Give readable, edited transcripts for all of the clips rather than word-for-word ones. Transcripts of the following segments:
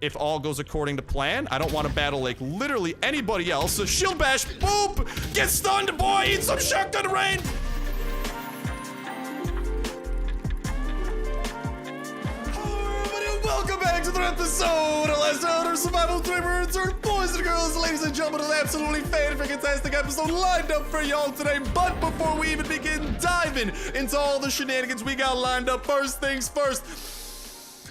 if all goes according to plan. I don't want to battle, like, literally anybody else. So shield bash, boop! Get stunned, boy! Eat some shotgun rain! Welcome back to another episode of Last Elder Survival 3. We're returned, boys and girls, ladies and gentlemen, an absolutely fantastic episode lined up for y'all today. But before we even begin diving into all the shenanigans we got lined up, first things first.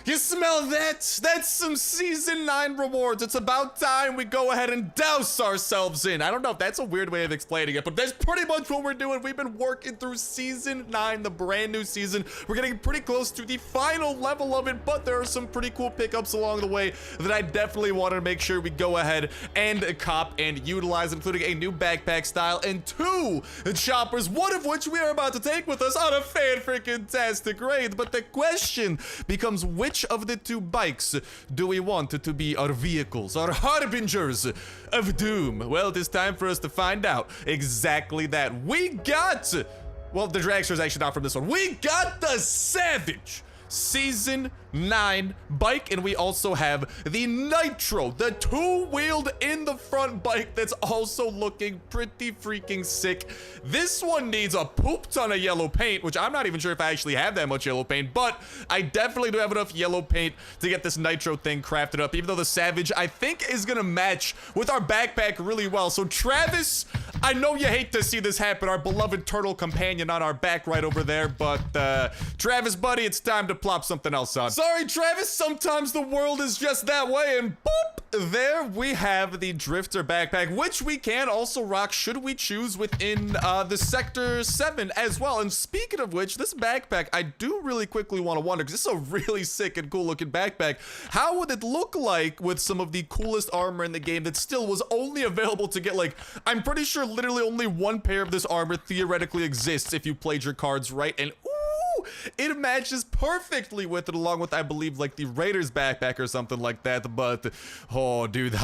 You smell that? That's some Season 9 rewards. It's about time we go ahead and douse ourselves in. I don't know if that's a weird way of explaining it, but that's pretty much what we're doing. We've been working through Season 9, the brand new season. We're getting pretty close to the final level of it, but there are some pretty cool pickups along the way that I definitely want to make sure we go ahead and cop and utilize, including a new backpack style and 2 choppers, one of which we are about to take with us on a fan-freaking-tastic raid. But the question becomes, which of the 2 bikes do we want to be our vehicles, our harbingers of doom? Well, it is time for us to find out exactly that. We got, well, the dragster is actually not from this one. We got the Savage Season 9 bike, and we also have the Nitro, the 2-wheeled in the front bike that's also looking pretty freaking sick. This one needs a poop ton of yellow paint, which I'm not even sure if I actually have that much yellow paint, but I definitely do have enough yellow paint to get this Nitro thing crafted up, even though the Savage, I think, is gonna match with our backpack really well. So Travis, I know you hate to see this happen, our beloved turtle companion on our back right over there, but Travis, buddy, it's time to plop something else on. Sorry, Travis, sometimes the world is just that way, and boop, there we have the Drifter backpack, which we can also rock should we choose within the Sector 7 as well. And speaking of which, this backpack, I do really quickly want to wonder, because this is a really sick and cool looking backpack, how would it look like with some of the coolest armor in the game that still was only available to get, like, I'm pretty sure literally only 1 pair of this armor theoretically exists if you played your cards right, and it matches perfectly with it, along with, I believe, like the Raiders backpack or something like that. But oh, dude,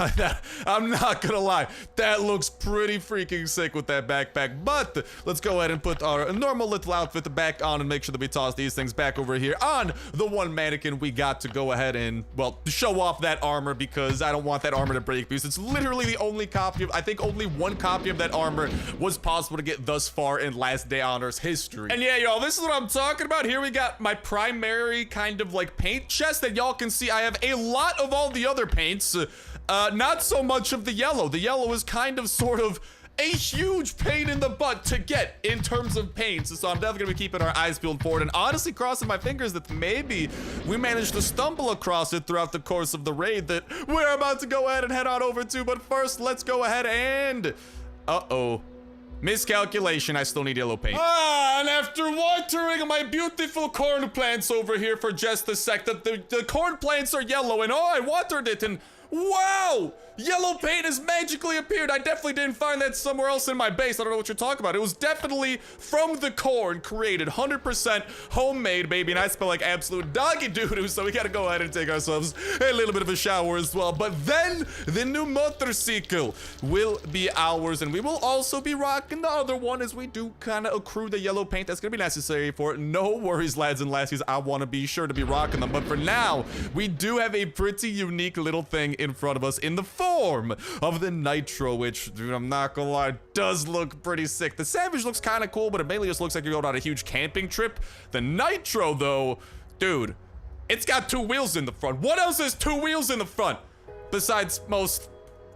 I'm not gonna lie, that looks pretty freaking sick with that backpack. But let's go ahead and put our normal little outfit back on and make sure that we toss these things back over here on the one mannequin we got to go ahead and, well, show off that armor, because I don't want that armor to break, because it's literally the only copy of, I think only 1 copy of that armor was possible to get thus far in Last Day on Earth's history. And yeah, y'all, this is what I'm talking about. Here we got my primary kind of like paint chest that y'all can see. I have a lot of all the other paints, not so much of the yellow. The yellow is kind of sort of a huge pain in the butt to get in terms of paints, so I'm definitely gonna be keeping our eyes peeled for it, and honestly crossing my fingers that maybe we managed to stumble across it throughout the course of the raid that we're about to go ahead and head on over to. But first, let's go ahead and miscalculation, I still need yellow paint. And after watering my beautiful corn plants over here for just a sec, the corn plants are yellow, and I watered it, and wow! Yellow paint has magically appeared. I definitely didn't find that somewhere else in my base. I don't know what you're talking about. It was definitely from the corn, created 100% homemade, baby, and I smell like absolute doggy doo-doo, so we gotta go ahead and take ourselves a little bit of a shower as well. But then the new motorcycle will be ours, and we will also be rocking the other one as we do kind of accrue the yellow paint that's gonna be necessary for it. No worries, lads and lassies, I want to be sure to be rocking them. But for now, we do have a pretty unique little thing in front of us in the form of the Nitro, which, dude, I'm not gonna lie, does look pretty sick. The Savage looks kind of cool, but it mainly just looks like you're going on a huge camping trip. The Nitro, though, dude, it's got 2 wheels in the front. What else has 2 wheels in the front besides most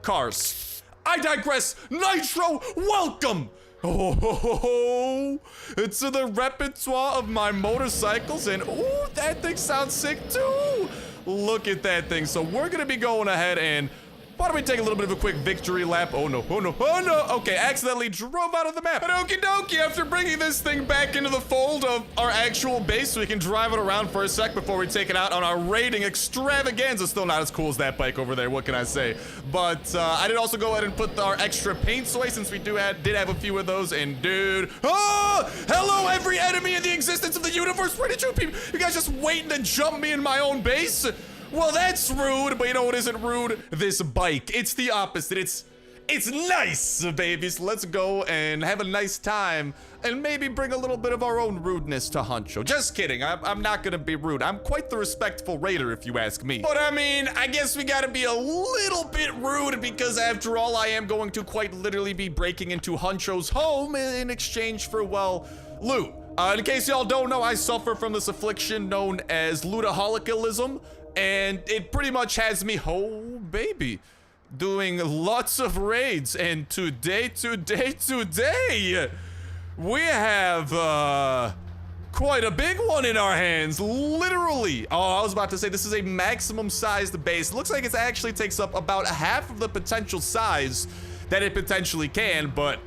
cars? I digress. Nitro, welcome! Oh, it's the repertoire of my motorcycles, and ooh, that thing sounds sick too. Look at that thing. So we're gonna be going ahead and why don't we take a little bit of a quick victory lap? Oh no, oh no, oh no. Okay, accidentally drove out of the map. And okie dokie, after bringing this thing back into the fold of our actual base so we can drive it around for a sec before we take it out on our raiding extravaganza. Still not as cool as that bike over there, what can I say? But I did also go ahead and put our extra paints away since we did have a few of those. And dude, oh, hello every enemy in the existence of the universe. Where did you people? You guys just waiting to jump me in my own base? Well, that's rude, but you know what isn't rude? This bike. It's the opposite. It's nice, baby. So let's go and have a nice time and maybe bring a little bit of our own rudeness to Huncho. Just kidding. I'm not gonna be rude. I'm quite the respectful raider, if you ask me. But I mean, I guess we gotta be a little bit rude because after all, I am going to quite literally be breaking into Huncho's home in exchange for, well, loot. In case y'all don't know, I suffer from this affliction known as lootaholicism, and it pretty much has me, oh baby, doing lots of raids. And today, we have quite a big one in our hands, literally. Oh, I was about to say this is a maximum sized base. It looks like it actually takes up about half of the potential size that it potentially can, but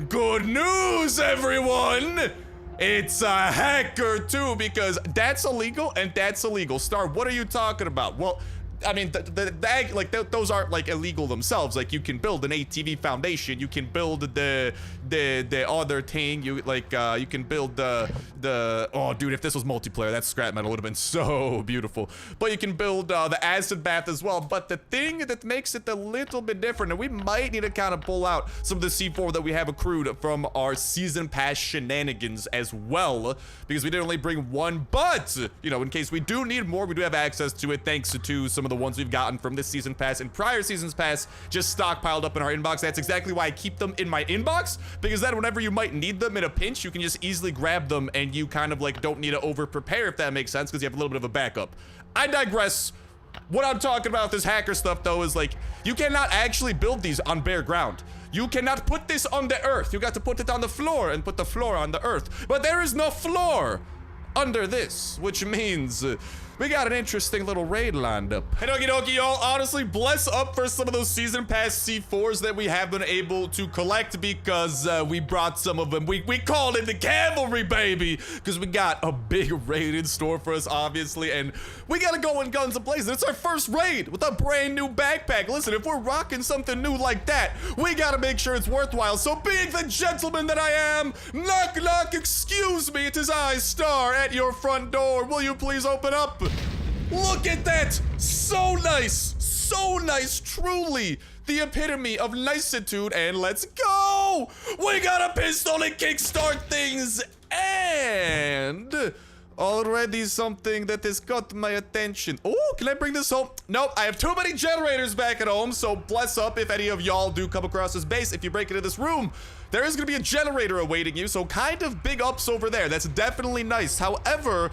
good news, everyone! It's a hacker too, because that's illegal and that's illegal. Star, what are you talking about? Well, I mean, those aren't like illegal themselves. Like, you can build an ATV foundation, you can build the other thing, you can build the oh dude, if this was multiplayer, that scrap metal would have been so beautiful. But you can build the acid bath as well. But the thing that makes it a little bit different, and we might need to kind of pull out some of the C4 that we have accrued from our season pass shenanigans as well, because we didn't only bring one, but you know, in case we do need more, we do have access to it thanks to some of the ones we've gotten from this season pass and prior seasons pass just stockpiled up in our inbox. That's exactly why I keep them in my inbox, because then whenever you might need them in a pinch, you can just easily grab them and you kind of like don't need to over prepare, if that makes sense, because you have a little bit of a backup. I digress. What I'm talking about this hacker stuff though is, like, you cannot actually build these on bare ground. You cannot put this on the earth. You got to put it on the floor and put the floor on the earth, but there is no floor under this, which means we got an interesting little raid lined up. Hey, okie dokie, y'all. Honestly, bless up for some of those season pass C4s that we have been able to collect, because we brought some of them. We called it the cavalry, baby, because we got a big raid in store for us, obviously, and we gotta go in guns a-blazing. It's our first raid with a brand new backpack. Listen, if we're rocking something new like that, we gotta make sure it's worthwhile. So, being the gentleman that I am, knock knock, excuse me, it is I, Star, at your front door. Will you please open up? Look at that! So nice, truly the epitome of nicitude. And let's go! We got a pistol to kickstart things, and already something that has got my attention. Oh, can I bring this home? Nope, I have too many generators back at home, so bless up if any of y'all do come across this base. If you break into this room, there is gonna be a generator awaiting you, so kind of big ups over there. That's definitely nice. However,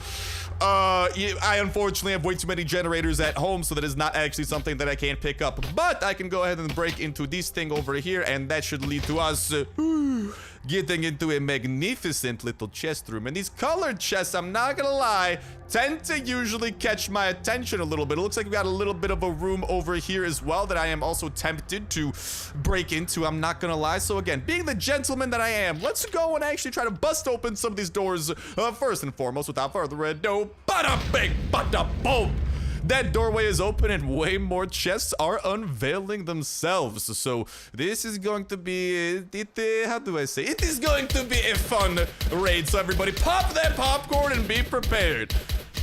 I unfortunately have way too many generators at home, so that is not actually something that I can't pick up. But I can go ahead and break into this thing over here, and that should lead to us getting into a magnificent little chest room. And these colored chests, I'm not gonna lie, tend to usually catch my attention a little bit. It looks like we got a little bit of a room over here as well that I am also tempted to break into, I'm not gonna lie. So again, being the gentleman that I am, let's go and actually try to bust open some of these doors first and foremost. Without further ado, bada bing, bada boom. That doorway is open and way more chests are unveiling themselves. So this is going to be, how do I say? It is going to be a fun raid. So everybody pop that popcorn and be prepared.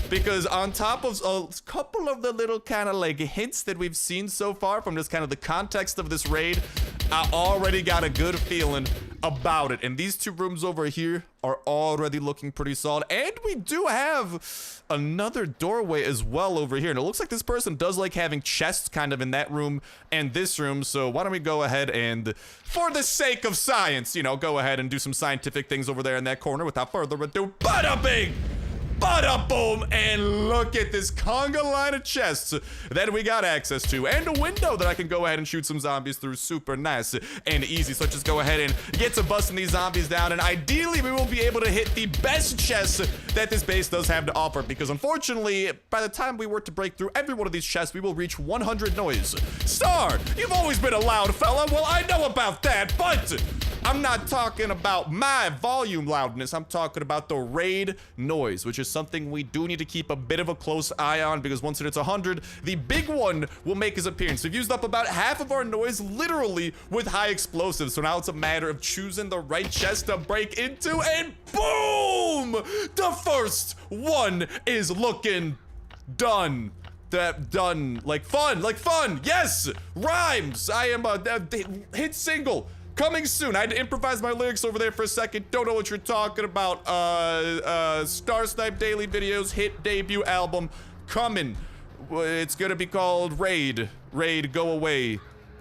Because on top of a couple of the little kind of like hints that we've seen so far from just kind of the context of this raid, I already got a good feeling about it. And these two rooms over here are already looking pretty solid. And we do have another doorway as well over here. And it looks like this person does like having chests kind of in that room and this room. So why don't we go ahead and, for the sake of science, you know, go ahead and do some scientific things over there in that corner. Without further ado, bada bing! Bada boom, and look at this conga line of chests that we got access to, and a window that I can go ahead and shoot some zombies through. Super nice and easy. So just go ahead and get to busting these zombies down, and ideally we will be able to hit the best chests that this base does have to offer, because unfortunately by the time we were to break through every one of these chests, we will reach 100 noise. Star, you've always been a loud fella. Well, I know about that, but I'm not talking about my volume loudness. I'm talking about the raid noise, which is something we do need to keep a bit of a close eye on, because once it hits 100, the big one will make his appearance. We've used up about half of our noise literally with high explosives. So now it's a matter of choosing the right chest to break into, and boom! The first one is looking done. done. Like fun. Yes, rhymes. I am a hit single coming soon. I had to improvise my lyrics over there for a second. Don't know what you're talking about. Starsnipe daily videos, hit debut album coming. It's gonna be called Raid. Raid, go away.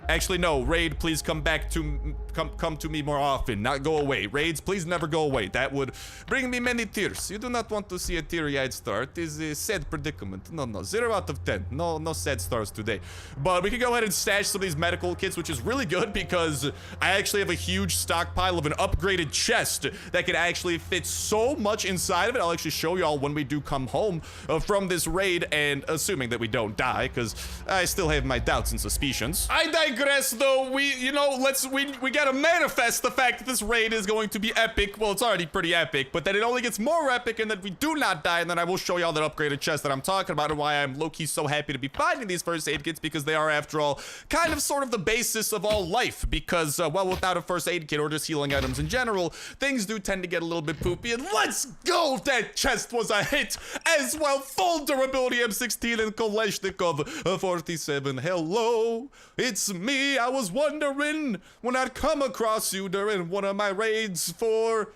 Actually, no. Raid, please come back to come to me more often. Not go away. Raids, please never go away. That would bring me many tears. You do not want to see a teary-eyed star. It is a sad predicament. No. 0 out of 10. No sad stars today. But we can go ahead and stash some of these medical kits, which is really good because I actually have a huge stockpile of an upgraded chest that can actually fit so much inside of it. I'll actually show y'all when we do come home from this raid, and assuming that we don't die, because I still have my doubts and suspicions. I digress, though. We gotta manifest the fact that this raid is going to be epic. Well, it's already pretty epic, but then it only gets more epic and that we do not die, and then I will show y'all that upgraded chest that I'm talking about and why I'm low-key so happy to be finding these first aid kits, because they are, after all, kind of sort of the basis of all life, because, well, without a first aid kit or just healing items in general, things do tend to get a little bit poopy, and let's go! That chest was a hit as well. Full durability M16 and Kalashnikov 47. Hello, it's me. I was wondering when I'd come across you during one of my raids for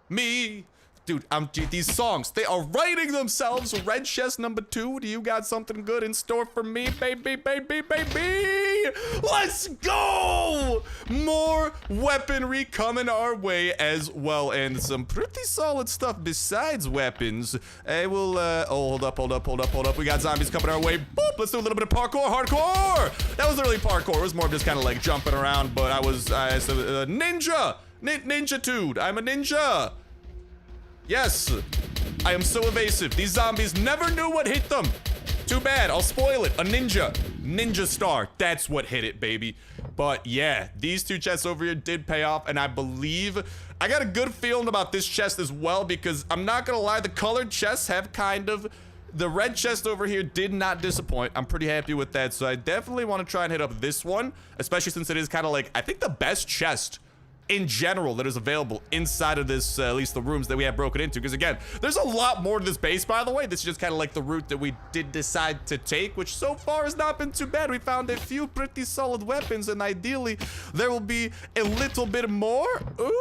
me. Dude, these songs, they are writing themselves. Red chest number 2. Do you got something good in store for me, baby? Let's go! More weaponry coming our way as well, and some pretty solid stuff besides weapons. I will, hold up. We got zombies coming our way. Boop, let's do a little bit of parkour, hardcore! That wasn't really parkour, it was more of just kind of like jumping around, but I was, ninja! Ninja-tude, I'm a ninja! Yes, I am so evasive. These zombies never knew what hit them. Too bad, I'll spoil it. A ninja. Ninja star. That's what hit it, baby. But yeah, these 2 chests over here did pay off, and I believe I got a good feeling about this chest as well, because I'm not gonna lie, the colored chests have kind of... The red chest over here did not disappoint. I'm pretty happy with that, so I definitely want to try and hit up this one, especially since it is kind of like, I think the best chest in general that is available inside of this, at least the rooms that we have broken into, because again, there's a lot more to this base, by the way. This is just kind of like the route that we did decide to take, which so far has not been too bad. We found a few pretty solid weapons, and ideally there will be a little bit more. Ooh,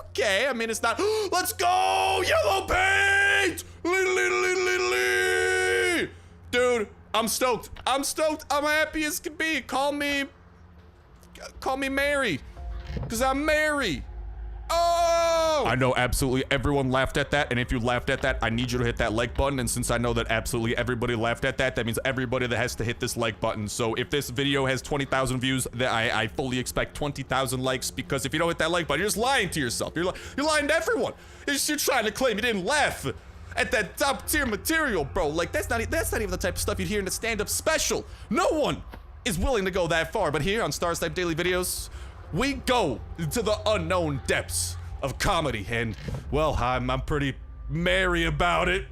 okay, I mean, it's not... Let's go! Yellow paint! Dude, I'm stoked. I'm happy as can be. Call me Mary. Because I'm Mary. Oh! I know absolutely everyone laughed at that, and if you laughed at that, I need you to hit that like button, and since I know that absolutely everybody laughed at that, that means everybody that has to hit this like button. So if this video has 20,000 views, then I fully expect 20,000 likes, because if you don't hit that like button, you're just lying to yourself. You're lying to everyone. You're trying to claim you didn't laugh at that top tier material, bro. Like, that's not even the type of stuff you'd hear in a stand-up special. No one is willing to go that far, but here on Starsnipe Daily Videos, we go to the unknown depths of comedy, and, well, I'm pretty merry about it.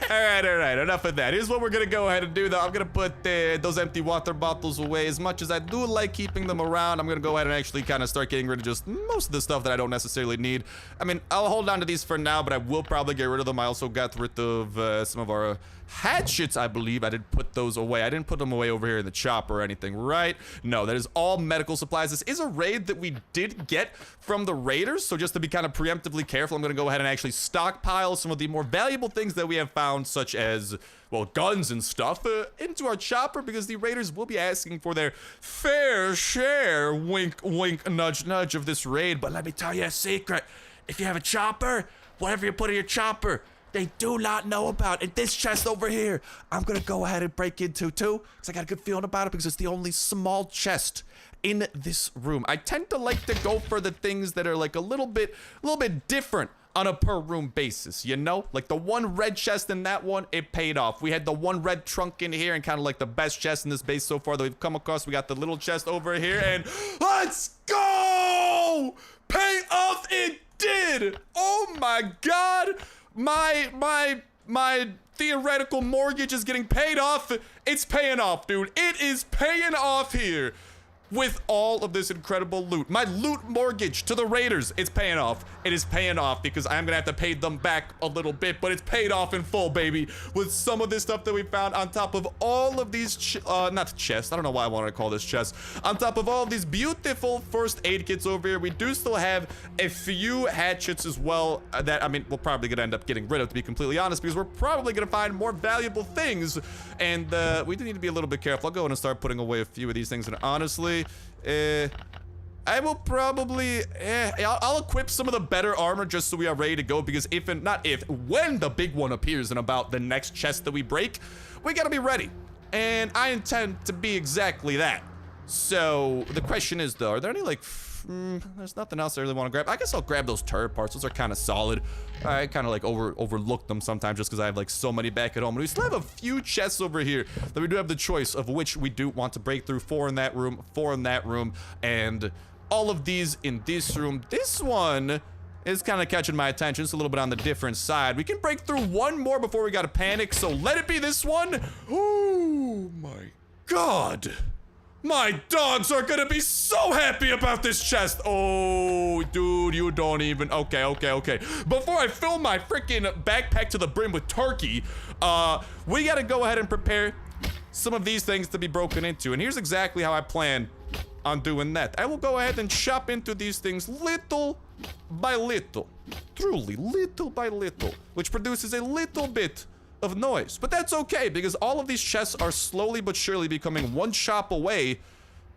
All right, enough of that. Here's what we're gonna go ahead and do, though. I'm gonna put those empty water bottles away. As much as I do like keeping them around, I'm gonna go ahead and actually kind of start getting rid of just most of the stuff that I don't necessarily need. I mean, I'll hold on to these for now, but I will probably get rid of them. I also got rid of some of our hatchets, I believe. I didn't put those away. I didn't put them away over here in the chopper or anything, right? No, that is all medical supplies. This is a raid that we did get from the raiders, so just to be kind of preemptively careful, I'm gonna go ahead and actually stockpile some of the more valuable things that we have found, such as, well, guns and stuff, into our chopper, because the raiders will be asking for their fair share, wink, wink, nudge, nudge, of this raid. But let me tell you a secret. If you have a chopper, whatever you put in your chopper, they do not know about. And this chest over here, I'm gonna go ahead and break into too, because I got a good feeling about it, because it's the only small chest in this room. I tend to like to go for the things that are like a little bit different on a per room basis, you know? Like the one red chest in that one, it paid off. We had the one red trunk in here, and kind of like the best chest in this base so far that we've come across. We got the little chest over here, and let's go! Pay off it did! Oh my God! My theoretical mortgage is getting paid off. It's paying off, dude. It is paying off here. with all of this incredible loot. My loot mortgage to the raiders, it's paying off. It is paying off because I'm gonna have to pay them back a little bit, but it's paid off in full, baby, with some of this stuff that we found on top of all of these, not chests. I don't know why I wanted to call this chest. On top of all of these beautiful first aid kits over here, we do still have a few hatchets as well that, I mean, we're probably gonna end up getting rid of, to be completely honest, because we're probably gonna find more valuable things, and we do need to be a little bit careful. I'll go in and start putting away a few of these things, and honestly, I will probably, I'll equip some of the better armor just so we are ready to go, because if and not if, when the big one appears in about the next chest that we break, we gotta be ready. And I intend to be exactly that. So the question is though, are there any like, there's nothing else I really want to grab. I guess I'll grab those turret parts. Those are kind of solid. I kind of like overlook them sometimes just because I have like so many back at home. And we still have a few chests over here that we do have the choice of which we do want to break through. 4 in that room, 4 in that room, and all of these in this room. This one is kind of catching my attention. It's a little bit on the different side. We can break through one more before we gotta panic, so let it be this one. Oh my God. My dogs are gonna be so happy about this chest. Oh, dude, you don't even, okay. Before I fill my freaking backpack to the brim with turkey, we gotta go ahead and prepare some of these things to be broken into. And here's exactly how I plan on doing that. I will go ahead and chop into these things little by little. Truly, little by little, which produces a little bit of noise, but that's okay because all of these chests are slowly but surely becoming one chop away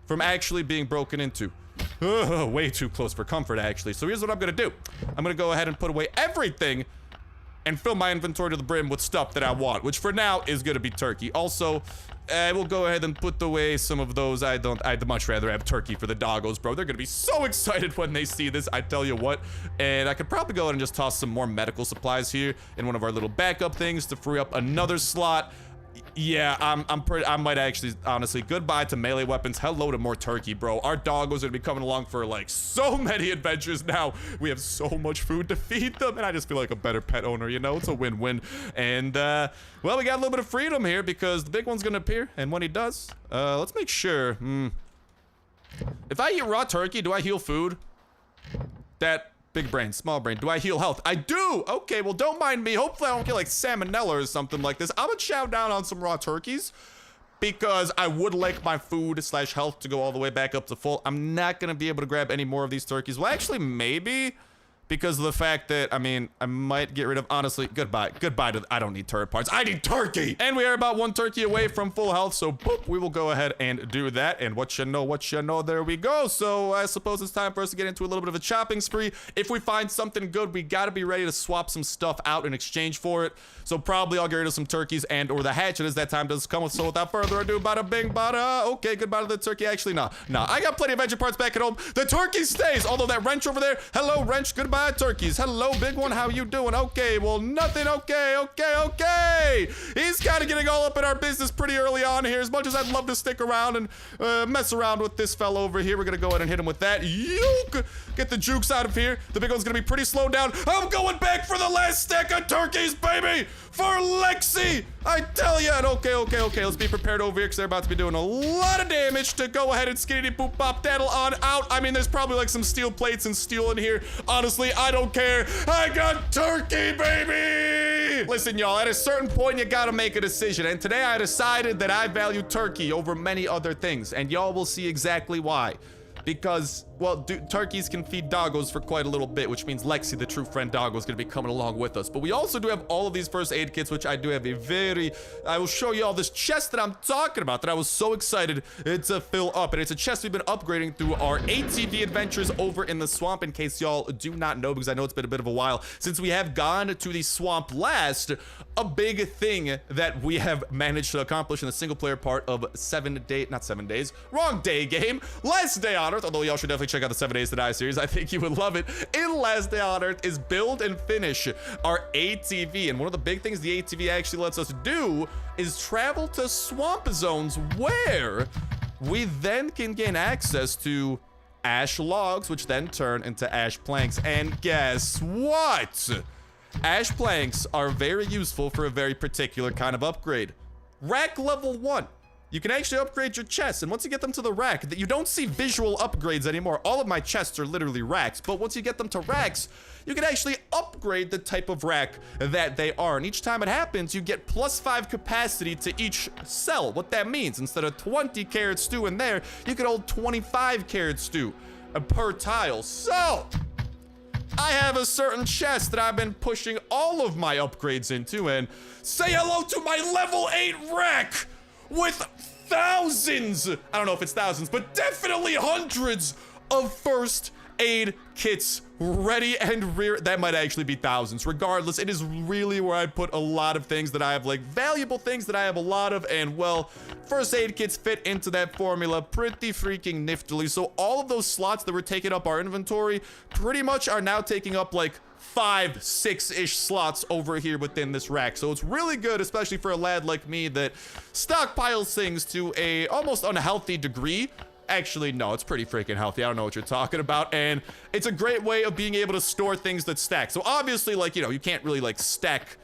from actually being broken into. Way too close for comfort, actually. So here's what I'm gonna do. I'm gonna go ahead and put away everything and fill my inventory to the brim with stuff that I want, which for now is gonna be turkey. Also, I will go ahead and put away some of those. I'd much rather have turkey for the doggos, bro. They're gonna be so excited when they see this, I tell you what. And I could probably go ahead and just toss some more medical supplies here in one of our little backup things to free up another slot. Yeah, I might actually, honestly, goodbye to melee weapons. Hello to more turkey, bro. Our doggos are gonna be coming along for like so many adventures now. We have so much food to feed them, and I just feel like a better pet owner, you know? It's a win-win. And, well, we got a little bit of freedom here because the big one's gonna appear, and when he does, let's make sure. If I eat raw turkey, do I heal food? That big brain, small brain. Do I heal health? I do! Okay, well, don't mind me. Hopefully I don't get like salmonella or something like this. I'm gonna chow down on some raw turkeys because I would like my food / health to go all the way back up to full. I'm not gonna be able to grab any more of these turkeys. Well, actually, maybe, because of the fact that, I mean, I might get rid of, honestly, goodbye to, I don't need turret parts, I need turkey! And we are about 1 turkey away from full health, so boop, we will go ahead and do that, and what you know, there we go. So I suppose it's time for us to get into a little bit of a chopping spree. If we find something good, we gotta be ready to swap some stuff out in exchange for it. So probably I'll get rid of some turkeys and or the hatchet as that time does come. So without further ado, bada bing, bada, okay, goodbye to the turkey. Actually, nah, I got plenty of engine parts back at home. The turkey stays, although that wrench over there, hello wrench, goodbye turkeys. Hello big one, how you doing? Okay, well nothing, okay. He's kind of getting all up in our business pretty early on here. As much as I'd love to stick around and mess around with this fellow over here, we're gonna go ahead and hit him with that. Yoke! Get the jukes out of here. The big one's gonna be pretty slowed down. I'm going back for the last stack of turkeys, baby! For Lexi! I tell ya! Okay. Let's be prepared over here because they're about to be doing a lot of damage to go ahead and skinny boop bop daddle on out. I mean, there's probably like some steel plates and steel in here. Honestly, I don't care. I got turkey, baby! Listen, y'all, at a certain point, you gotta make a decision. And today I decided that I value turkey over many other things. And y'all will see exactly why. Because, well, turkeys can feed doggos for quite a little bit, which means Lexi, the true friend doggo, is going to be coming along with us. But we also do have all of these first aid kits, which I do have I will show you all this chest that I'm talking about that I was so excited to fill up. And it's a chest we've been upgrading through our ATV adventures over in the swamp, in case y'all do not know, because I know it's been a bit of a while since we have gone to the swamp last. A big thing that we have managed to accomplish in the single player part of not 7 days, wrong day game, Last Day on Earth, although y'all should definitely check out the 7 Days to Die series. I think you would love it. In Last Day on Earth is build and finish our ATV. And one of the big things the ATV actually lets us do is travel to swamp zones where we then can gain access to ash logs, which then turn into ash planks. And guess what? Ash planks are very useful for a very particular kind of upgrade. Rack level 1. you can actually upgrade your chests. And once you get them to the rack, that you don't see visual upgrades anymore. All of my chests are literally racks, but once you get them to racks, you can actually upgrade the type of rack that they are. And each time it happens, you get +5 capacity to each cell. What that means, instead of 20 carrot stew in there, you can hold 25 carrot stew per tile. So I have a certain chest that I've been pushing all of my upgrades into, and say hello to my level 8 rack with thousands, I don't know if it's thousands, but definitely hundreds of first aid kits ready and rear. That might actually be thousands. Regardless, it is really where I put a lot of things that I have, like valuable things that I have a lot of, and well, first aid kits fit into that formula pretty freaking niftily. So all of those slots that were taking up our inventory pretty much are now taking up like 5, 6-ish slots over here within this rack. So it's really good, especially for a lad like me that stockpiles things to a almost unhealthy degree. Actually, no, it's pretty freaking healthy. I don't know what you're talking about. And it's a great way of being able to store things that stack. So obviously, like, you know, you can't really like stack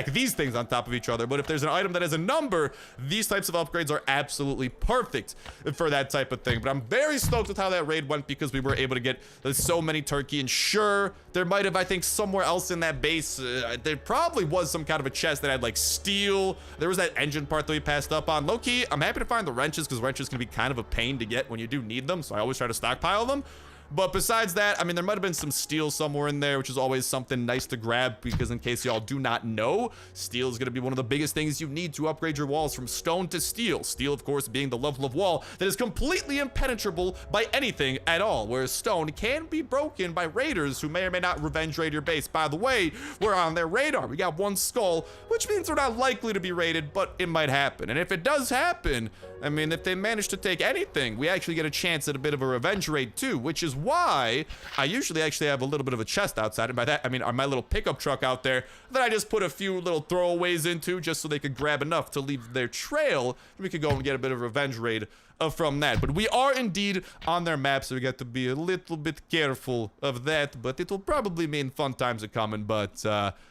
these things on top of each other, but if there's an item that has a number, these types of upgrades are absolutely perfect for that type of thing. But I'm very stoked with how that raid went, because we were able to get so many turkey. And sure, there might have, I think, somewhere else in that base, there probably was some kind of a chest that had like steel. There was that engine part that we passed up on. Low-key, I'm happy to find the wrenches, because wrenches can be kind of a pain to get when you do need them, so I always try to stockpile them. But besides that, I mean, there might have been some steel somewhere in there, which is always something nice to grab, because in case y'all do not know, steel is going to be one of the biggest things you need to upgrade your walls from stone to steel. Steel, of course, being the level of wall that is completely impenetrable by anything at all, whereas stone can be broken by raiders who may or may not revenge raid your base. By the way, we're on their radar. We got 1 skull, which means we're not likely to be raided, but it might happen. And if it does happen, I mean, if they manage to take anything, we actually get a chance at a bit of a revenge raid too, which is why I usually actually have a little bit of a chest outside. And by that, I mean my little pickup truck out there that I just put a few little throwaways into, just so they could grab enough to leave their trail. And we could go and get a bit of a revenge raid from that. But we are indeed on their map, so we got to be a little bit careful of that. But it will probably mean fun times are coming. But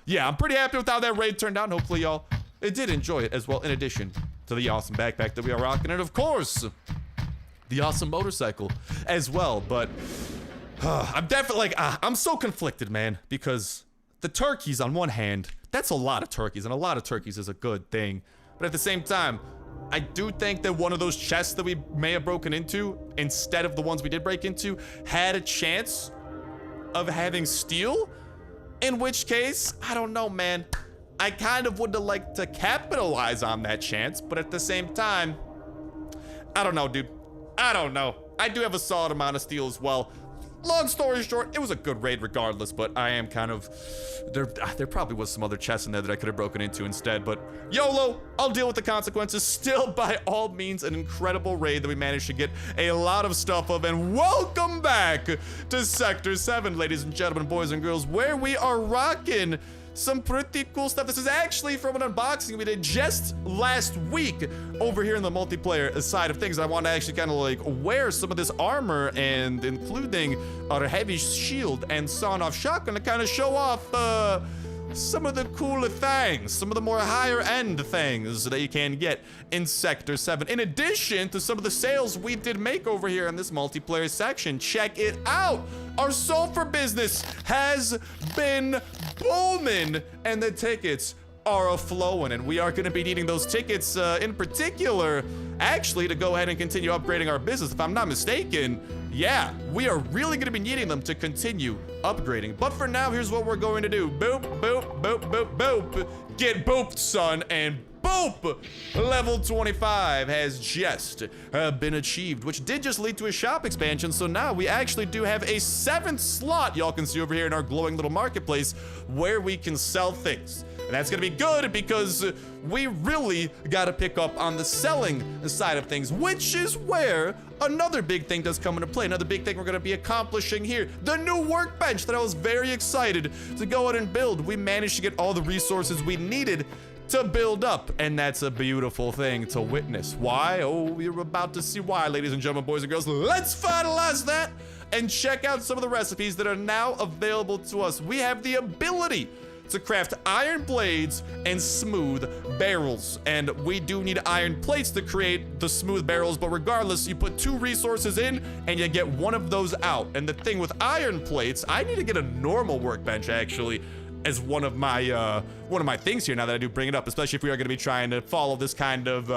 yeah, I'm pretty happy with how that raid turned out. And hopefully y'all did enjoy it as well, in addition to the awesome backpack that we are rocking, and of course the awesome motorcycle as well. But I'm definitely like, I'm so conflicted, man, because the turkeys on one hand, that's a lot of turkeys, and a lot of turkeys is a good thing, but at the same time, I do think that one of those chests that we may have broken into, instead of the ones we did break into, had a chance of having steel, in which case, I don't know, man. I kind of would have liked to capitalize on that chance, but at the same time, I don't know, dude. I don't know. I do have a solid amount of steel as well. Long story short, it was a good raid regardless, but I am kind of... There probably was some other chests in there that I could have broken into instead, but YOLO, I'll deal with the consequences. Still, by all means, an incredible raid that we managed to get a lot of stuff of, and welcome back to Sector 7, ladies and gentlemen, boys and girls, where we are rocking some pretty cool stuff. This is actually from an unboxing we did just last week over here in the multiplayer side of things. I want to actually kind of like wear some of this armor, and including our heavy shield and sawn-off shotgun, to kind of show off some of the cooler things, some of the more higher end things that you can get in Sector 7. In addition to some of the sales we did make over here in this multiplayer section. Check it out. Our sulfur business has been booming, and the tickets are a-flowing, and we are going to be needing those tickets in particular, actually, to go ahead and continue upgrading our business. If I'm not mistaken, yeah, we are really going to be needing them to continue upgrading. But for now, here's what we're going to do. Boop, boop, boop, boop, boop. Get booped, son, and boop! Level 25 has just been achieved, which did just lead to a shop expansion. So now we actually do have a 7th slot, y'all can see over here in our glowing little marketplace, where we can sell things. And that's gonna be good, because we really gotta pick up on the selling side of things, which is where another big thing does come into play. Another big thing we're gonna be accomplishing here. The new workbench that I was very excited to go out and build. We managed to get all the resources we needed to build up, and that's a beautiful thing to witness. Why? Oh, you're about to see why, ladies and gentlemen, boys and girls. Let's finalize that and check out some of the recipes that are now available to us. We have the ability to craft iron blades and smooth barrels. And we do need iron plates to create the smooth barrels, but regardless, you put 2 resources in and you get 1 of those out. And the thing with iron plates, I need to get a normal workbench actually as one of my things here now that I do bring it up, especially if we are going to be trying to follow this kind of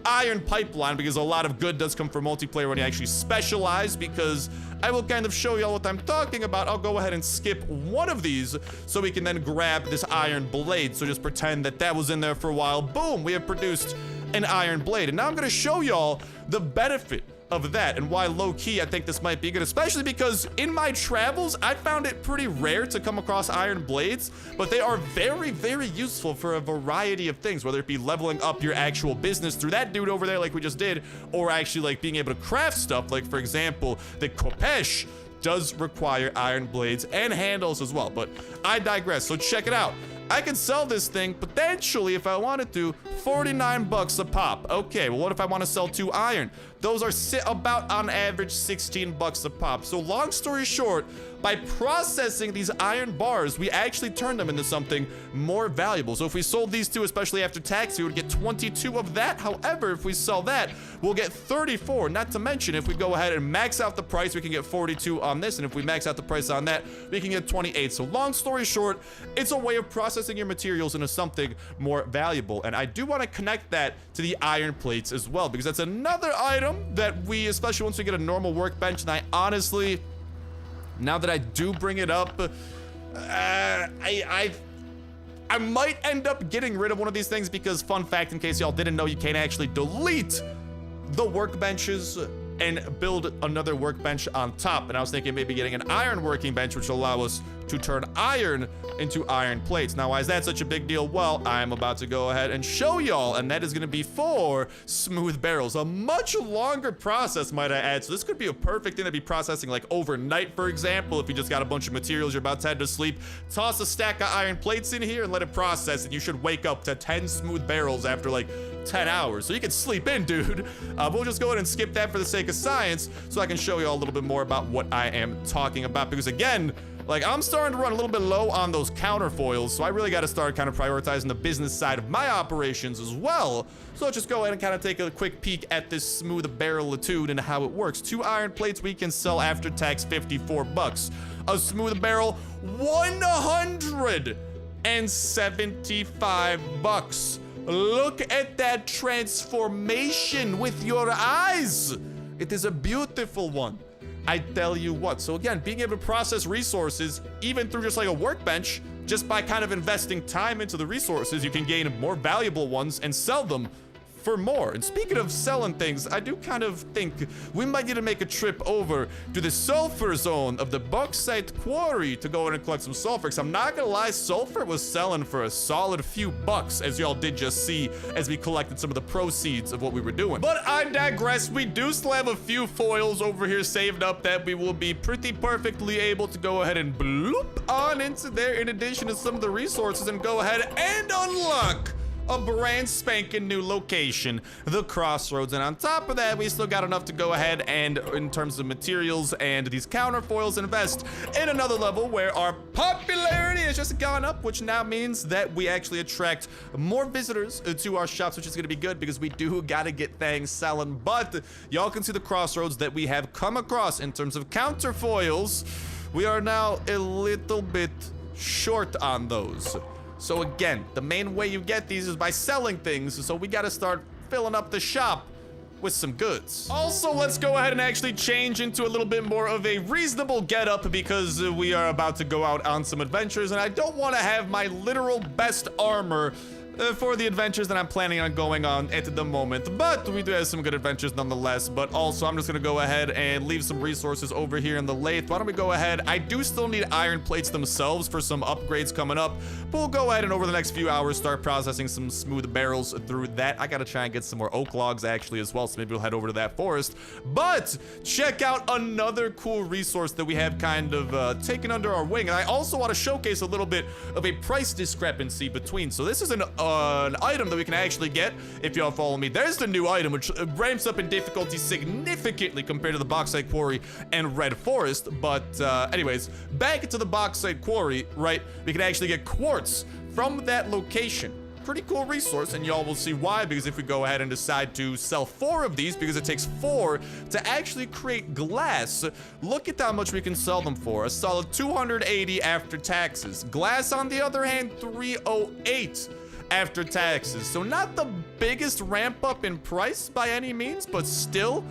iron pipeline, because a lot of good does come from multiplayer when you actually specialize. Because I will kind of show y'all what I'm talking about. I'll go ahead and skip one of these so we can then grab this iron blade. So just pretend that that was in there for a while. Boom, we have produced an iron blade. And now I'm going to show y'all the benefit of that and why low-key I think this might be good, especially because in my travels I found it pretty rare to come across iron blades, but they are very, very useful for a variety of things, whether it be leveling up your actual business through that dude over there like we just did, or actually like being able to craft stuff. Like for example, the Kopesh does require iron blades and handles as well, but I digress. So check it out. I can sell this thing potentially, if I wanted to, 49 bucks a pop. Okay, well, what if I want to sell 2 iron? Those are about on average 16 bucks a pop. So long story short, by processing these iron bars, we actually turn them into something more valuable. So if we sold these 2, especially after tax, we would get 22 of that. However, if we sell that, we'll get 34. Not to mention, if we go ahead and max out the price, we can get 42 on this. And if we max out the price on that, we can get 28. So long story short, it's a way of processing your materials into something more valuable. And I do want to connect that to the iron plates as well, because that's another item that we, especially once we get a normal workbench, and I honestly, now that I do bring it up, I might end up getting rid of one of these things, because fun fact, in case y'all didn't know, you can't actually delete the workbenches and build another workbench on top. And I was thinking maybe getting an iron working bench, which will allow us to turn iron into iron plates. Now, why is that such a big deal? Well, I'm about to go ahead and show y'all, and that is going to be for smooth barrels. A much longer process, might I add. So this could be a perfect thing to be processing like overnight, for example. If you just got a bunch of materials, you're about to head to sleep, toss a stack of iron plates in here and let it process, and you should wake up to 10 smooth barrels after like 10 hours. So you can sleep in, dude. We'll just go ahead and skip that for the sake of science, so I can show you all a little bit more about what I am talking about. Because again, like, I'm starting to run a little bit low on those counterfoils, so I really got to start kind of prioritizing the business side of my operations as well. So let's just go ahead and kind of take a quick peek at this smooth barrel-itude and how it works. 2 iron plates we can sell after tax, 54 bucks. A smooth barrel, 175 bucks. Look at that transformation with your eyes. It is a beautiful one, I tell you what. So again, being able to process resources, even through just like a workbench, just by kind of investing time into the resources, you can gain more valuable ones and sell them for more. And speaking of selling things, I do kind of think we might need to make a trip over to the sulfur zone of the bauxite quarry to go in and collect some sulfur, because I'm not gonna lie, sulfur was selling for a solid few bucks, as y'all did just see as we collected some of the proceeds of what we were doing. But I digress. We do still have a few foils over here saved up that we will be pretty perfectly able to go ahead and bloop on into there, in addition to some of the resources, and go ahead and unlock a brand spanking new location, the Crossroads. And on top of that, we still got enough to go ahead and, in terms of materials and these counterfoils, invest in another level where our popularity has just gone up, which now means that we actually attract more visitors to our shops, which is going to be good because we do got to get things selling. But y'all can see the Crossroads that we have come across in terms of counterfoils. We are now a little bit short on those. So again, the main way you get these is by selling things, so we gotta start filling up the shop with some goods. Also, let's go ahead and actually change into a little bit more of a reasonable getup, because we are about to go out on some adventures, and I don't want to have my literal best armor for the adventures that I'm planning on going on at the moment. But we do have some good adventures nonetheless. But also, I'm just gonna go ahead and leave some resources over here in the lathe. Why don't we go ahead? I do still need iron plates themselves for some upgrades coming up, but we'll go ahead and over the next few hours start processing some smooth barrels through that. I gotta try and get some more oak logs actually as well, so maybe we'll head over to that forest. But check out another cool resource that we have kind of taken under our wing, and I also want to showcase a little bit of a price discrepancy between. So this is an an item that we can actually get, if y'all follow me. There's the new item, which ramps up in difficulty significantly compared to the bauxite quarry and red forest. But anyways, back into the bauxite quarry, right? We can actually get quartz from that location. Pretty cool resource, and y'all will see why, because if we go ahead and decide to sell 4 of these, because it takes 4 to actually create glass, look at how much we can sell them for. A solid 280 after taxes. Glass, on the other hand, 308 after taxes. So not the biggest ramp up in price by any means, but still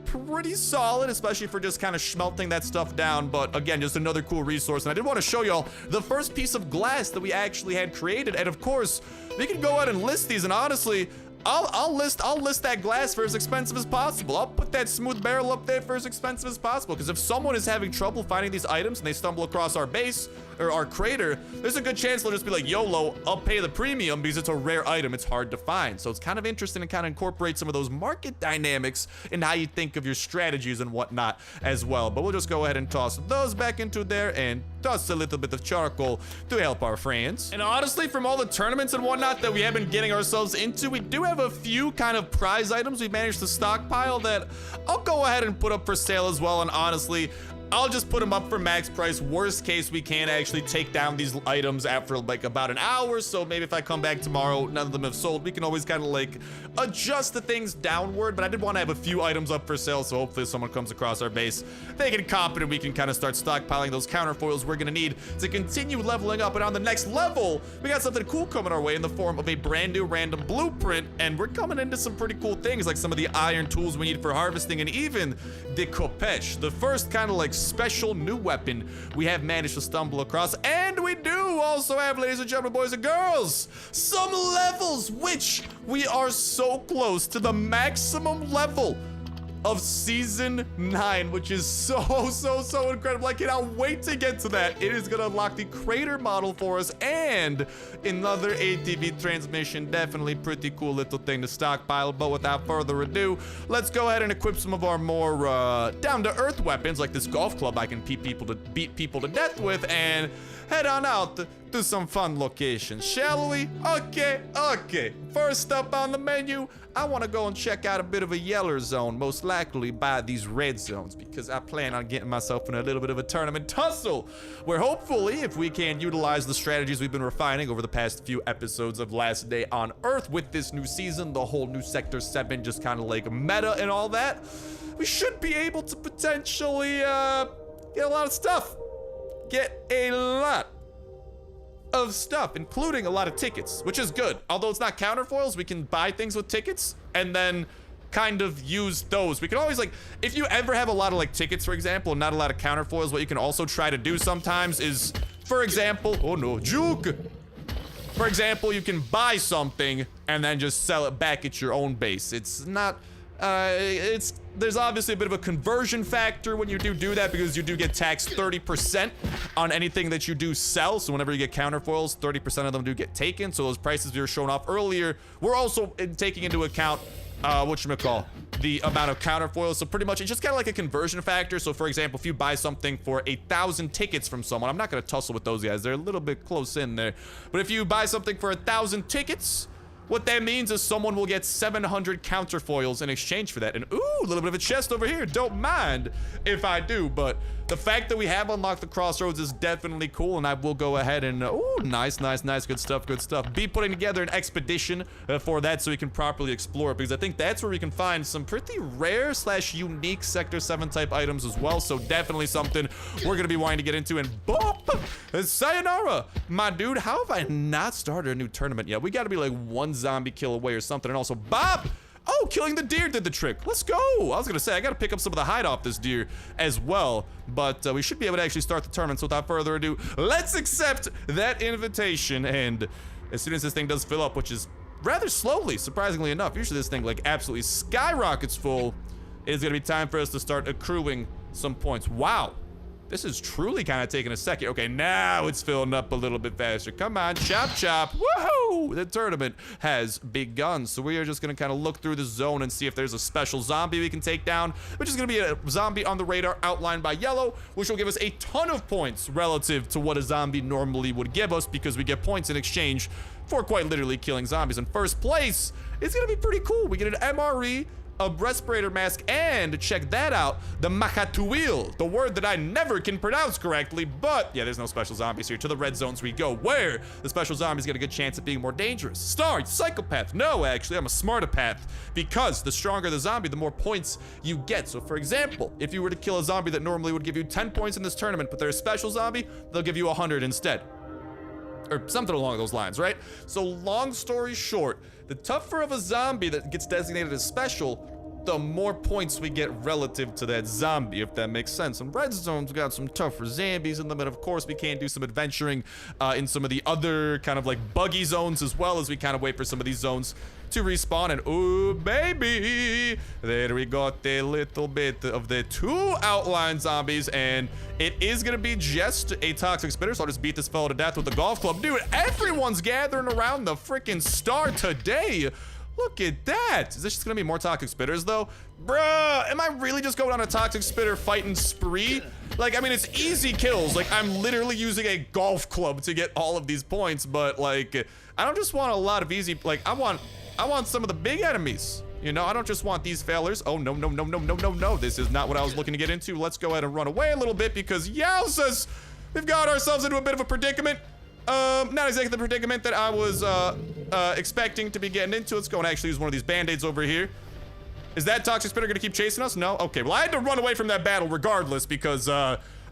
pretty solid, especially for just kind of smelting that stuff down. But again, just another cool resource. And I did want to show y'all the first piece of glass that we actually had created. And of course, we can go ahead and list these. And honestly, I'll list that glass for as expensive as possible. I'll put that smooth barrel up there for as expensive as possible. Because if someone is having trouble finding these items and they stumble across our base or our crater, there's a good chance they'll just be like, YOLO, I'll pay the premium because it's a rare item. It's hard to find. So it's kind of interesting to kind of incorporate some of those market dynamics in how you think of your strategies and whatnot as well. But we'll just go ahead and toss those back into there and toss a little bit of charcoal to help our friends. And honestly, from all the tournaments and whatnot that we have been getting ourselves into, we do have a few kind of prize items we managed to stockpile that I'll go ahead and put up for sale as well. And honestly, I'll just put them up for max price. Worst case, we can actually take down these items after like about an hour. So maybe if I come back tomorrow, none of them have sold, we can always kind of like adjust the things downward. But I did want to have a few items up for sale. So hopefully if someone comes across our base, they can cop it and we can kind of start stockpiling those counterfoils we're going to need to continue leveling up. And on the next level, we got something cool coming our way in the form of a brand new random blueprint. And we're coming into some pretty cool things, like some of the iron tools we need for harvesting, and even the kopesh, the first kind of like special new weapon we have managed to stumble across. And we do also have, ladies and gentlemen, boys and girls, some levels, which we are so close to the maximum level of season 9, which is so incredible. I cannot wait to get to that. It is gonna unlock the crater model for us and another ATV transmission. Definitely pretty cool little thing to stockpile. But without further ado, let's go ahead and equip some of our more down-to-earth weapons, like this golf club I can beat people to death with, and head on out to some fun locations, shall we? Okay. First up on the menu, I want to go and check out a bit of a yeller zone, most likely by these red zones, because I plan on getting myself in a little bit of a tournament tussle, where hopefully, if we can utilize the strategies we've been refining over the past few episodes of Last Day on Earth with this new season, the whole new Sector 7, just kind of like meta and all that, we should be able to potentially get a lot of stuff. Get a lot of stuff, including a lot of tickets, which is good. Although it's not counterfoils, we can buy things with tickets and then kind of use those. We can always, like, if you ever have a lot of like tickets, for example, and not a lot of counterfoils, what you can also try to do sometimes is, for example, oh no, juke. For example, you can buy something and then just sell it back at your own base. It's not, there's obviously a bit of a conversion factor when you do that, because you do get taxed 30% on anything that you do sell. So whenever you get counterfoils, 30% of them do get taken. So those prices we were showing off earlier, we're also taking into account the amount of counterfoils. So pretty much it's just kind of like a conversion factor. So for example, if you buy something for 1,000 tickets from someone, I'm not going to tussle with those guys, they're a little bit close in there, but if you buy something for 1,000 tickets, what that means is someone will get 700 counterfoils in exchange for that. And ooh, a little bit of a chest over here. Don't mind if I do, but the fact that we have unlocked the crossroads is definitely cool, and I will go ahead and ooh, nice, good stuff. Be putting together an expedition for that so we can properly explore it, because I think that's where we can find some pretty rare / unique Sector 7 type items as well. So definitely something we're gonna be wanting to get into. And boop, sayonara, my dude. How have I not started a new tournament yet? We gotta be like one zombie kill away or something. And also bop. Oh, killing the deer did the trick. Let's go. I was gonna say, I gotta pick up some of the hide off this deer as well, but we should be able to actually start the tournament. So without further ado, let's accept that invitation. And as soon as this thing does fill up, which is rather slowly, surprisingly enough, usually this thing like absolutely skyrockets full, it's gonna be time for us to start accruing some points. Wow. This is truly kind of taking a second. Okay, now it's filling up a little bit faster. Come on, chop, chop. Woohoo! The tournament has begun. So we are just going to kind of look through the zone and see if there's a special zombie we can take down, which is going to be a zombie on the radar outlined by yellow, which will give us a ton of points relative to what a zombie normally would give us because we get points in exchange for quite literally killing zombies. In first place, it's going to be pretty cool. We get an MRE, a respirator mask, and check that out, the Makatuil, the word that I never can pronounce correctly, but yeah, there's no special zombies here. To the red zones we go, where the special zombies get a good chance at being more dangerous. Star, psychopath. No, actually, I'm a smartopath, because the stronger the zombie, the more points you get. So for example, if you were to kill a zombie that normally would give you 10 points in this tournament, but they're a special zombie, they'll give you 100 instead. Or something along those lines, right? So long story short, the tougher of a zombie that gets designated as special, the more points we get relative to that zombie, if that makes sense. And red zones got some tougher zombies in them, and of course we can do some adventuring in some of the other kind of like buggy zones, as well as we kind of wait for some of these zones to respawn. And oh baby, there we got a little bit of the 2 outline zombies, and it is gonna be just a toxic spitter, so I'll just beat this fellow to death with a golf club. Dude, everyone's gathering around the freaking star today. Look at that. Is this just gonna be more toxic spitters though? Bruh, am I really just going on a toxic spitter fighting spree? Like, I mean, it's easy kills. Like, I'm literally using a golf club to get all of these points, but like, I don't just want a lot of easy, like, I want some of the big enemies. You know, I don't just want these failures. Oh, no, no, no, no, no, no, no. This is not what I was looking to get into. Let's go ahead and run away a little bit because, yowzas, we've got ourselves into a bit of a predicament. Not exactly the predicament that I was, expecting to be getting into. Let's go and actually use one of these band-aids over here. Is that toxic spitter gonna keep chasing us? No? Okay, well, I had to run away from that battle regardless because,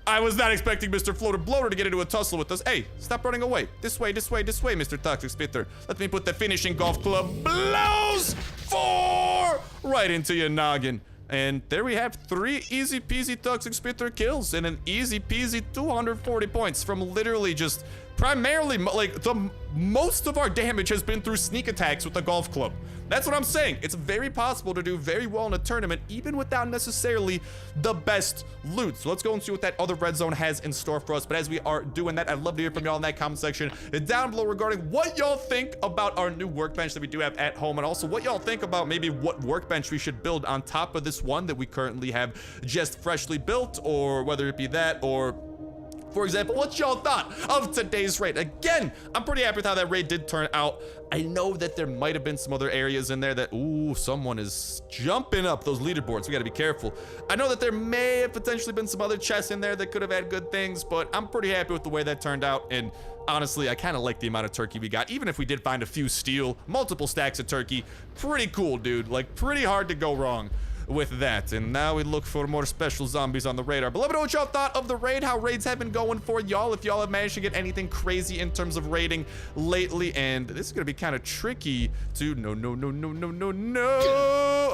I was not expecting Mr. Floater Bloater to get into a tussle with us. Hey, stop running away. This way, this way, this way, Mr. Toxic Spitter. Let me put the finishing golf club blows 4 right into your noggin. And there we have 3 easy peasy Toxic Spitter kills and an easy peasy 240 points from literally just primarily, like, the most of our damage has been through sneak attacks with the golf club. That's what I'm saying. It's very possible to do very well in a tournament, even without necessarily the best loot. So let's go and see what that other red zone has in store for us. But as we are doing that, I'd love to hear from y'all in that comment section down below regarding what y'all think about our new workbench that we do have at home, and also what y'all think about maybe what workbench we should build on top of this one that we currently have just freshly built, or whether it be that, or for example, what y'all thought of today's raid? Again, I'm pretty happy with how that raid did turn out. I know that there might have been some other areas in there that, ooh, someone is jumping up those leaderboards. We gotta be careful. I know that there may have potentially been some other chests in there that could have had good things, but I'm pretty happy with the way that turned out. And honestly, I kind of like the amount of turkey we got. Even if we did find a few steel, multiple stacks of turkey, pretty cool, dude. Like, pretty hard to go wrong with that. And now we look for more special zombies on the radar. But let me know what y'all thought of the raid, how raids have been going for y'all, if y'all have managed to get anything crazy in terms of raiding lately. And this is gonna be kind of tricky to no.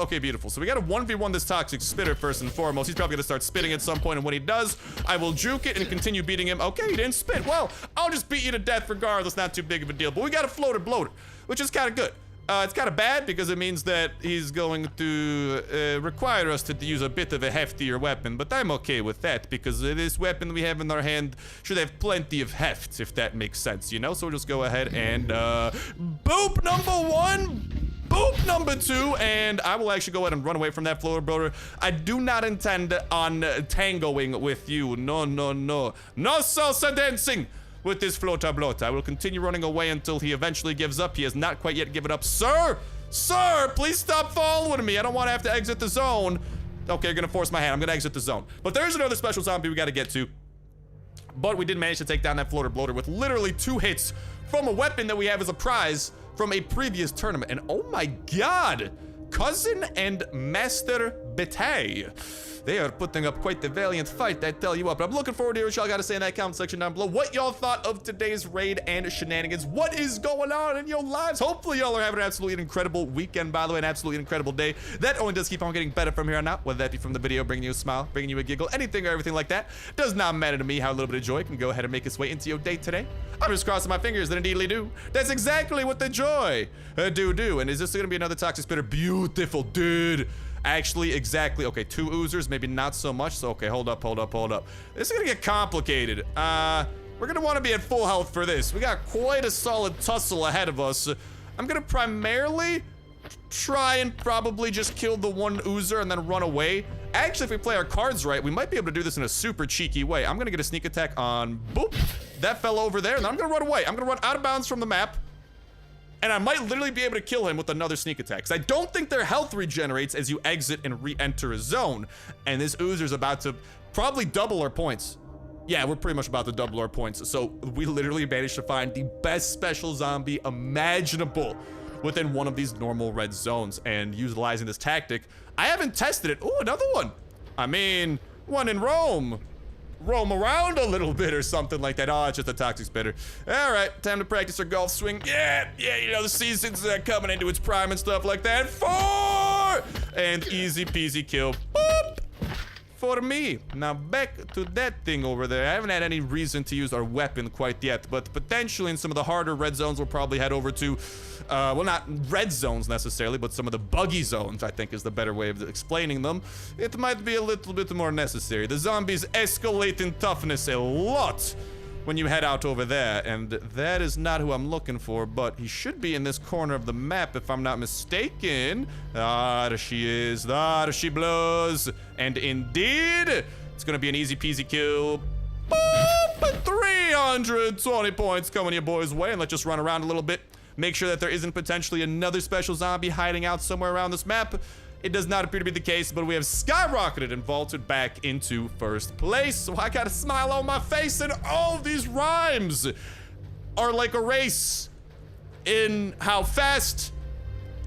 Okay, beautiful. So we got to 1v1 this toxic spitter first and foremost. He's probably gonna start spitting at some point, and when he does, I will juke it and continue beating him. Okay, he didn't spit. Well, I'll just beat you to death regardless. Not too big of a deal. But we got a floater bloater, which is kind of good. It's kind of bad because it means that he's going to require us to use a bit of a heftier weapon, but I'm okay with that because this weapon we have in our hand should have plenty of heft, if that makes sense, you know? So we'll just go ahead and boop number 1, boop number 2, and I will actually go ahead and run away from that floater bloater. I do not intend on tangoing with you. No. No salsa dancing with this floater bloater. I will continue running away until he eventually gives up. He has not quite yet given up. Sir, please stop following me. I don't want to have to exit the zone. Okay, you're gonna force my hand. I'm gonna exit the zone. But there's another special zombie we gotta get to. But we did manage to take down that floater bloater with literally 2 hits from a weapon that we have as a prize from a previous tournament. And oh my god, Cousin and Master Betay. They are putting up quite the valiant fight, I tell you what. But I'm looking forward to hear what y'all got to say in that comment section down below. What y'all thought of today's raid and shenanigans. What is going on in your lives? Hopefully y'all are having an absolutely incredible weekend, by the way, an absolutely incredible day. That only does keep on getting better from here on out, whether that be from the video bringing you a smile, bringing you a giggle, anything or everything like that. Does not matter to me how a little bit of joy can go ahead and make its way into your day today. I'm just crossing my fingers that indeedly do. That's exactly what the joy do. And is this going to be another toxic spitter? Beautiful, dude. Actually, exactly. Okay, 2 oozers, maybe not so much. So, okay, hold up. This is gonna get complicated. We're gonna want to be at full health for this. We got quite a solid tussle ahead of us. I'm gonna primarily try and probably just kill the 1 oozer and then run away. Actually, if we play our cards right, we might be able to do this in a super cheeky way. I'm gonna get a sneak attack on, boop, that fell over there, and then I'm gonna run away. I'm gonna run out of bounds from the map, and I might literally be able to kill him with another sneak attack. Because I don't think their health regenerates as you exit and re-enter a zone, and this oozer's about to probably double our points. Yeah, we're pretty much about to double our points. So we literally managed to find the best special zombie imaginable within one of these normal red zones, and utilizing this tactic. I haven't tested it. Oh, another one. I mean, one in Rome. Roam around a little bit or something like that. Oh, it's just a toxic spitter. All right, time to practice our golf swing. Yeah, you know, the season's coming into its prime and stuff like that. 4! And easy peasy kill. Boop! For me. Now back to that thing over there. I haven't had any reason to use our weapon quite yet, but potentially in some of the harder red zones, we'll probably head over to, well, not red zones necessarily, but some of the buggy zones, I think is the better way of explaining them. It might be a little bit more necessary. The zombies escalate in toughness a lot when you head out over there, and that is not who I'm looking for, but he should be in this corner of the map if I'm not mistaken. Ah, there she is. Ah, there she blows. And indeed, it's gonna be an easy peasy kill. Boop! 320 points coming your boys' way, and let's just run around a little bit. Make sure that there isn't potentially another special zombie hiding out somewhere around this map. It does not appear to be the case, but we have skyrocketed and vaulted back into first place. So I got a smile on my face, and all of these rhymes are like a race in how fast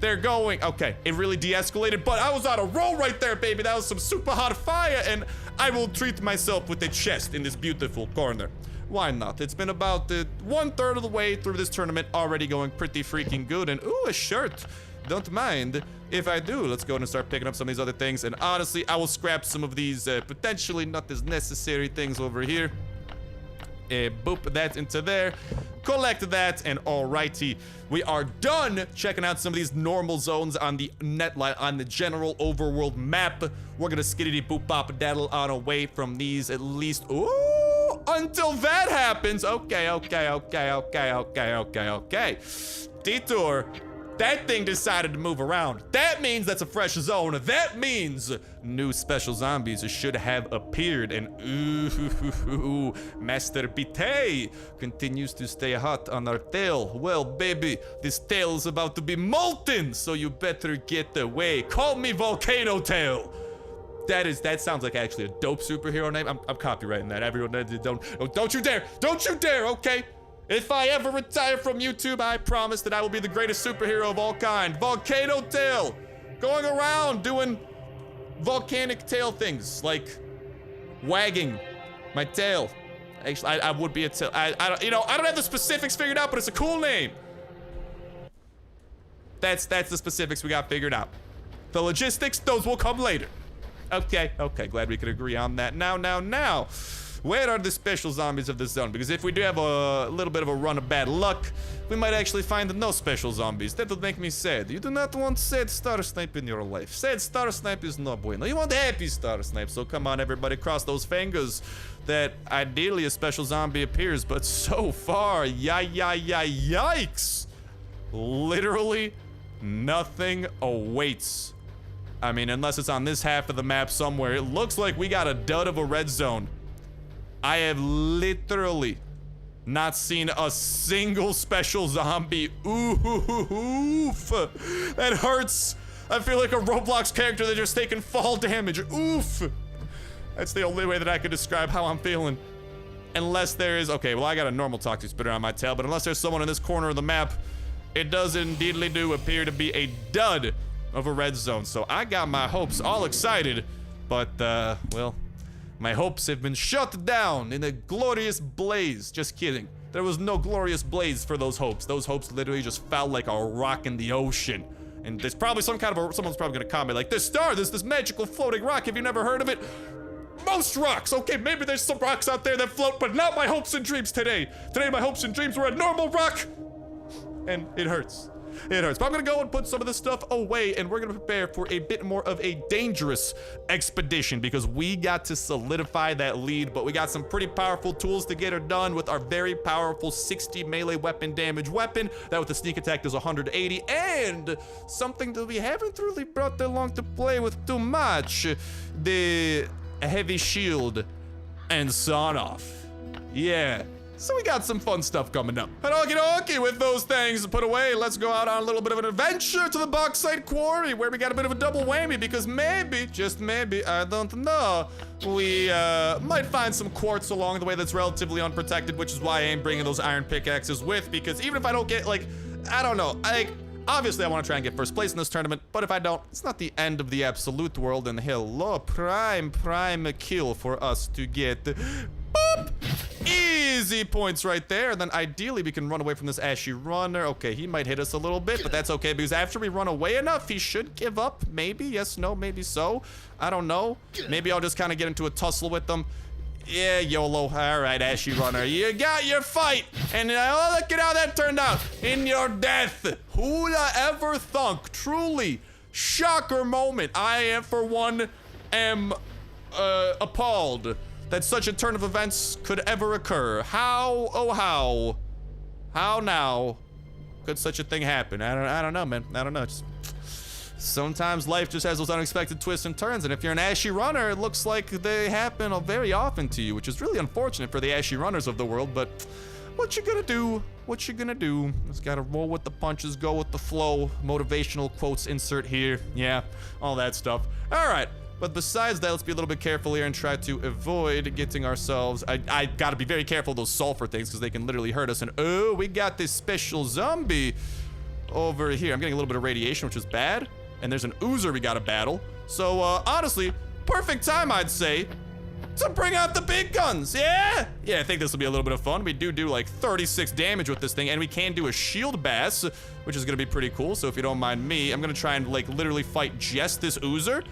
they're going. Okay, it really de-escalated, but I was on a roll right there, baby. That was some super hot fire, and I will treat myself with a chest in this beautiful corner. Why not? It's been about 1/3 of the way through this tournament, already going pretty freaking good. And ooh, a shirt. Don't mind if I do. Let's go and start picking up some of these other things. And honestly, I will scrap some of these potentially not as necessary things over here. Boop that into there. Collect that, and alrighty, we are done checking out some of these normal zones on the on the general overworld map. We're gonna skiddity boop bop daddle on away from these at least. Ooh, until that happens. Okay. Detour. That thing decided to move around. That means that's a fresh zone. That means new special zombies should have appeared. And ooh, Master Pite continues to stay hot on our tail. Well, baby, this tail is about to be molten, so you better get away. Call me Volcano Tail. That sounds like actually a dope superhero name. I'm copywriting that. Everyone, don't you dare, okay? If I ever retire from YouTube, I promise that I will be the greatest superhero of all kind. Volcano Tail. Going around doing volcanic tail things, like wagging my tail. Actually, I would be a tail. I don't have the specifics figured out, but it's a cool name. That's the specifics we got figured out. The logistics, those will come later. Okay, glad we could agree on that. Now. Where are the special zombies of this zone? Because if we do have a little bit of a run of bad luck, we might actually find no special zombies. That would make me sad. You do not want sad Starsnipe in your life. Sad Starsnipe is no bueno. You want happy Starsnipe. So come on, everybody, cross those fingers that ideally a special zombie appears. But so far, yikes. Literally nothing awaits. I mean, unless it's on this half of the map somewhere. It looks like we got a dud of a red zone. I have literally not seen a single special zombie. Oof. That hurts. I feel like a Roblox character that just taken fall damage. Oof. That's the only way that I could describe how I'm feeling. Unless there is, okay, well, I got a normal toxic spitter on my tail, but unless there's someone in this corner of the map, it does indeedly do appear to be a dud of a red zone. So I got my hopes all excited, but, well, my hopes have been shut down in a glorious blaze. Just kidding. There was no glorious blaze for those hopes. Those hopes literally just fell like a rock in the ocean. And there's probably someone's probably gonna comment like, this magical floating rock, have you never heard of it? Most rocks, okay, maybe there's some rocks out there that float, but not my hopes and dreams today. Today my hopes and dreams were a normal rock, and it hurts. It hurts. But I'm gonna go and put some of this stuff away, and we're gonna prepare for a bit more of a dangerous expedition because we got to solidify that lead, but we got some pretty powerful tools to get her done with our very powerful 60 melee weapon damage weapon that with the sneak attack does 180, and something that we haven't really brought along to play with too much, the heavy shield and sawn off. Yeah. So we got some fun stuff coming up. And okie dokie, with those things put away, let's go out on a little bit of an adventure to the bauxite quarry where we got a bit of a double whammy because maybe, just maybe, I don't know, we might find some quartz along the way that's relatively unprotected, which is why I ain't bringing those iron pickaxes with, because even if I don't get, like, I don't know, obviously I want to try and get first place in this tournament, but if I don't, it's not the end of the absolute world, and hello, prime kill for us to get. Boop! Easy points right there, and then ideally we can run away from this ashy runner. Okay, he might hit us a little bit, but that's okay because after we run away enough, he should give up. Maybe, yes, no, maybe so. I don't know. Maybe I'll just kind of get into a tussle with them. Yeah, YOLO. All right, ashy runner, you got your fight, and look at how that turned out. In your death. Who'd ever thunk? Truly, shocker moment. I am, for one, appalled that such a turn of events could ever occur. How, oh how now could such a thing happen? I don't know, man. I don't know. Just, sometimes life just has those unexpected twists and turns, and if you're an ashy runner, it looks like they happen very often to you, which is really unfortunate for the ashy runners of the world, but what you gonna do? What you gonna do? Just gotta roll with the punches, go with the flow. Motivational quotes insert here. Yeah, all that stuff. All right. But besides that, let's be a little bit careful here and try to avoid getting ourselves... I gotta be very careful of those sulfur things because they can literally hurt us. And oh, we got this special zombie over here. I'm getting a little bit of radiation, which is bad. And there's an oozer we gotta battle. So, honestly, perfect time, I'd say, to bring out the big guns. Yeah? Yeah, I think this will be a little bit of fun. We do like 36 damage with this thing, and we can do a shield bass, which is gonna be pretty cool. So if you don't mind me, I'm gonna try and, like, literally fight just this oozer.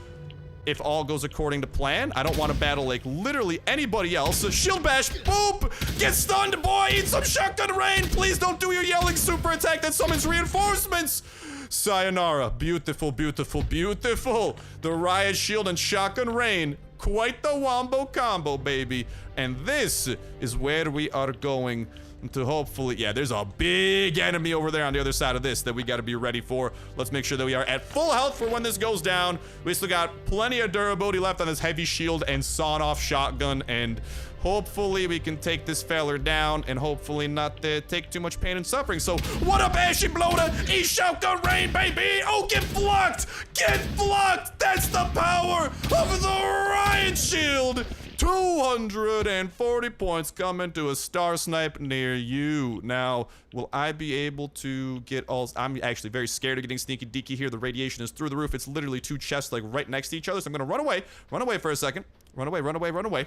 If all goes according to plan. I don't want to battle, like, literally anybody else. So shield bash, boop! Get stunned, boy! Eat some shotgun rain! Please don't do your yelling super attack that summons reinforcements! Sayonara. Beautiful, beautiful, beautiful. The riot shield and shotgun rain. Quite the wombo combo, baby. And this is where we are going to hopefully... Yeah, there's a big enemy over there on the other side of this that we got to be ready for. Let's make sure that we are at full health for when this goes down. We still got plenty of durability left on this heavy shield and sawn-off shotgun, and hopefully we can take this feller down and hopefully not take too much pain and suffering. So, what up, Ashy Bloater? Eat shotgun rain, baby! Oh, get blocked! Get blocked! That's the power of the riot shield! 240 points coming to a Starsnipe near you. Now, will I be able to get all... I'm actually very scared of getting sneaky deaky here. The radiation is through the roof. It's literally two chests, like, right next to each other. So I'm gonna run away. Run away for a second. Run away, run away, run away.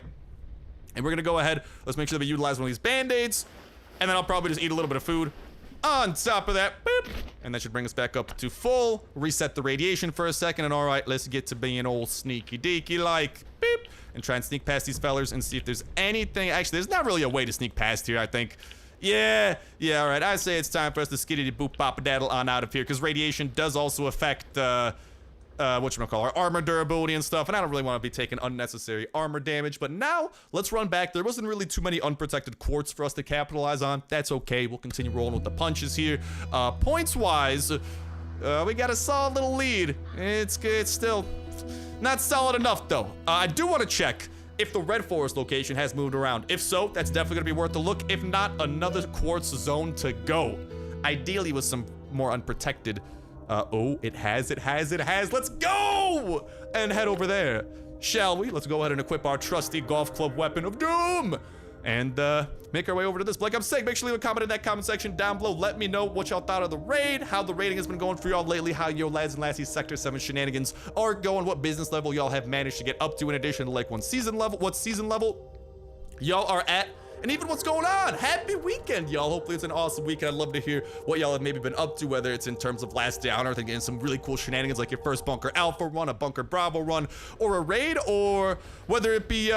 And we're gonna go ahead. Let's make sure that we utilize one of these band-aids. And then I'll probably just eat a little bit of food. On top of that, boop, and that should bring us back up to full. Reset the radiation for a second, and all right, let's get to being old sneaky deaky like, beep, and try and sneak past these fellers and see if there's anything. Actually, there's not really a way to sneak past here, I think. Yeah, all right, I say it's time for us to skiddity boop pop daddle on out of here, because radiation does also affect, our armor durability and stuff, and I don't really want to be taking unnecessary armor damage. But now, let's run back. There wasn't really too many unprotected quartz for us to capitalize on. That's okay. We'll continue rolling with the punches here. Points-wise, we got a solid little lead. It's still not solid enough, though. I do want to check if the Red Forest location has moved around. If so, that's definitely going to be worth a look. If not, another quartz zone to go. Ideally with some more unprotected... oh, it has. Let's go! And head over there, shall we? Let's go ahead and equip our trusty golf club weapon of doom. And, make our way over to this. Like I'm saying, make sure you leave a comment in that comment section down below. Let me know what y'all thought of the raid, how the raiding has been going for y'all lately, how your lads and lassies Sector 7 shenanigans are going, what business level y'all have managed to get up to in addition to, like, what season level y'all are at. and even what's going on. Happy weekend, y'all. Hopefully it's an awesome weekend. I'd love to hear what y'all have maybe been up to, whether it's in terms of Last Day on Earth and getting some really cool shenanigans like your first Bunker Alpha run, a Bunker Bravo run, or a raid, or whether it be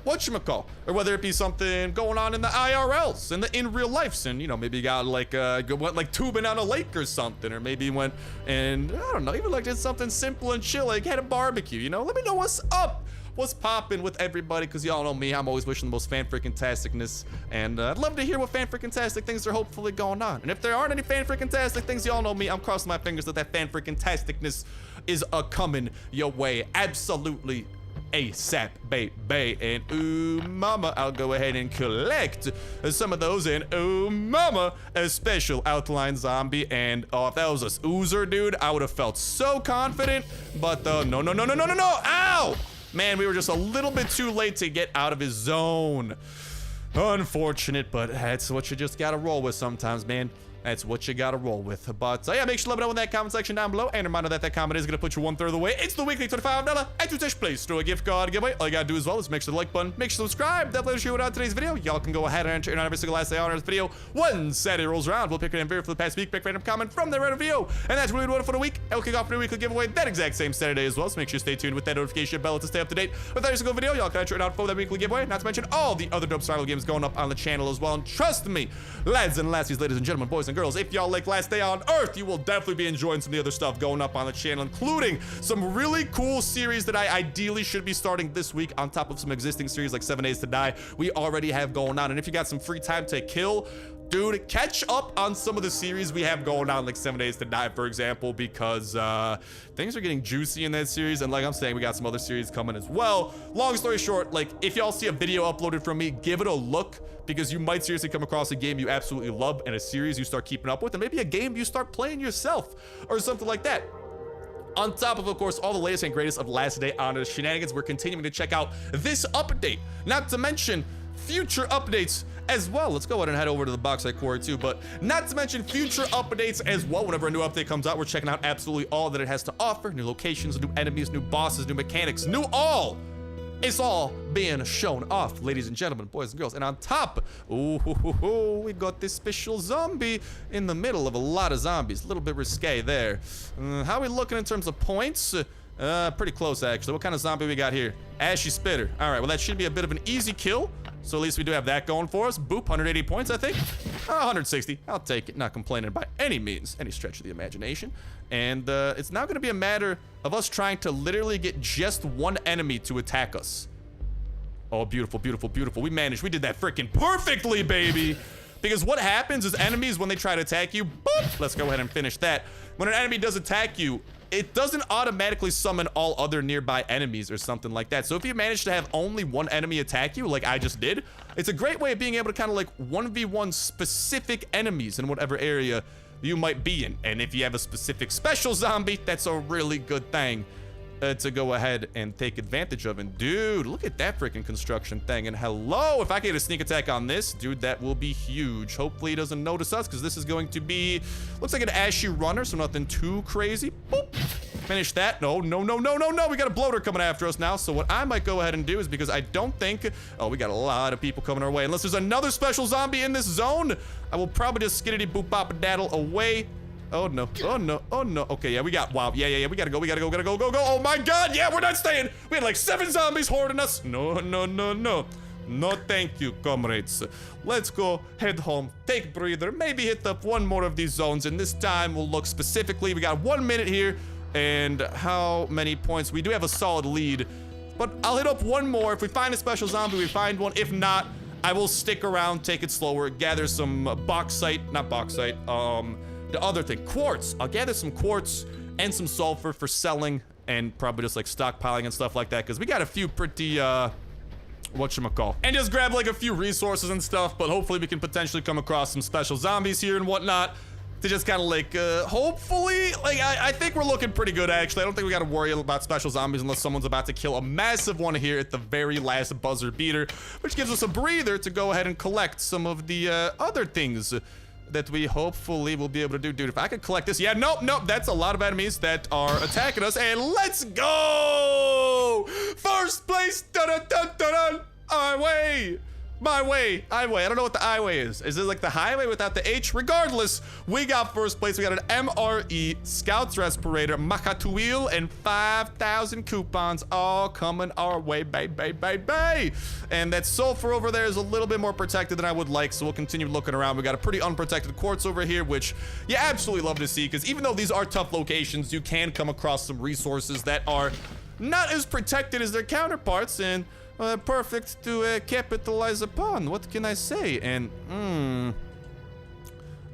whatchamacall, or whether it be something going on in the IRLs, in real life, and you know, maybe you got like went like tubing on a lake or something, or maybe went and I don't know, even like did something simple and chill, like had a barbecue, you know. Let me know what's up. What's popping with everybody, because y'all know me, I'm always wishing the most fan-freaking-tasticness, and I'd love to hear what fan-freaking-tastic things are hopefully going on. And if there aren't any fan-freaking-tastic things, y'all know me, I'm crossing my fingers that fan-freaking-tasticness is a-coming your way absolutely ASAP, baby. And ooh mama, I'll go ahead and collect some of those, and ooh mama, a special outline zombie. And oh, if that was a oozer, dude, I would have felt so confident, but no, ow! Man, we were just a little bit too late to get out of his zone. Unfortunate, but that's what you just gotta roll with sometimes, man. That's what you gotta roll with. But yeah, make sure to let me know in that comment section down below. And a reminder that comment is gonna put you 1/3 of the way. It's the weekly $25 Atutesh Place through a gift card giveaway. All you gotta do as well is make sure to like button, make sure to subscribe. That will show you out today's video. Y'all can go ahead and enter in on every single Last Day on Earth video. One Saturday rolls around, we'll pick an video for the past week, pick random comment from the random video. And that's really what for the week. And we'll kick off a new weekly giveaway that exact same Saturday as well. So make sure you stay tuned with that notification bell to stay up to date with every single video. Y'all can enter in out for that weekly giveaway. Not to mention all the other dope survival games going up on the channel as well. And trust me, lads and lassies, ladies and gentlemen, boys and girls, if y'all like Last Day on Earth, you will definitely be enjoying some of the other stuff going up on the channel, including some really cool series that I ideally should be starting this week on top of some existing series like 7 Days to Die we already have going on. And if you got some free time to kill, dude, catch up on some of the series we have going on, like 7 Days to Die, for example, because things are getting juicy in that series. And like I'm saying, we got some other series coming as well. Long story short, like, if y'all see a video uploaded from me, give it a look, because you might seriously come across a game you absolutely love and a series you start keeping up with, and maybe a game you start playing yourself or something like that. On top of course, all the latest and greatest of Last Day on Earth shenanigans, we're continuing to check out this update, not to mention future updates as well. Let's go ahead and head over to the Bauxite Quarry too, but not to mention future updates as well. Whenever a new update comes out, we're checking out absolutely all that it has to offer. New locations, new enemies, new bosses, new mechanics, new all. It's all being shown off, ladies and gentlemen, boys and girls. And on top, we got this special zombie in the middle of a lot of zombies. A little bit risque there. How are we looking in terms of points? Pretty close, actually. What kind of zombie we got here? Ashy Spitter. All right, well, that should be a bit of an easy kill. So at least we do have that going for us. Boop, 180 points, I think. 160. I'll take it. Not complaining by any means, any stretch of the imagination. And it's now going to be a matter of us trying to literally get just one enemy to attack us. Oh, beautiful, beautiful, beautiful. We managed. We did that freaking perfectly, baby. Because what happens is enemies, when they try to attack you, boop, let's go ahead and finish that. When an enemy does attack you, it doesn't automatically summon all other nearby enemies or something like that. So if you manage to have only one enemy attack you, like I just did, it's a great way of being able to kind of like 1v1 specific enemies in whatever area you might be in. And if you have a specific special zombie, that's a really good thing to go ahead and take advantage of. And dude, look at that freaking construction thing. And hello, if I get a sneak attack on this, dude, that will be huge. Hopefully he doesn't notice us, because this is going to be, looks like an ashy runner, so nothing too crazy. Boop. Finish that. No, we got a bloater coming after us now. So what I might go ahead and do is, because I don't think, oh, we got a lot of people coming our way, unless there's another special zombie in this zone, I will probably just skiddity boop bop daddle away. Oh no, oh no, oh no. Okay, yeah, we got, wow, yeah, we gotta go. Oh my god, yeah, we're not staying. We had like 7 zombies hoarding us. No, thank you, comrades. Let's go head home, take a breather, maybe hit up one more of these zones, and this time we'll look specifically. We got 1 minute here, and how many points? We do have a solid lead, but I'll hit up one more. If we find a special zombie, we find one. If not, I will stick around, take it slower, gather some the other thing, quartz. I'll gather some quartz and some sulfur for selling, and probably just like stockpiling and stuff like that, because we got a few pretty whatchamacall, and just grab like a few resources and stuff. But hopefully we can potentially come across some special zombies here and whatnot to just kind of like hopefully, like, I think we're looking pretty good, actually. I don't think we got to worry about special zombies unless someone's about to kill a massive one here at the very last buzzer beater, which gives us a breather to go ahead and collect some of the other things that we hopefully will be able to do. Dude, if I could collect this. Yeah, nope, that's a lot of enemies that are attacking us, and let's go! First place, dun-dun-dun-dun-dun, our way! My way, highway. I don't know what the highway is. Is it like the highway without the H? Regardless, we got first place. We got an MRE, Scouts Respirator, Makatuil, and 5,000 coupons all coming our way, baby. And that sulfur over there is a little bit more protected than I would like, so we'll continue looking around. We got a pretty unprotected quartz over here, which you absolutely love to see, because even though these are tough locations, you can come across some resources that are not as protected as their counterparts, and perfect to capitalize upon. What can I say? And I'm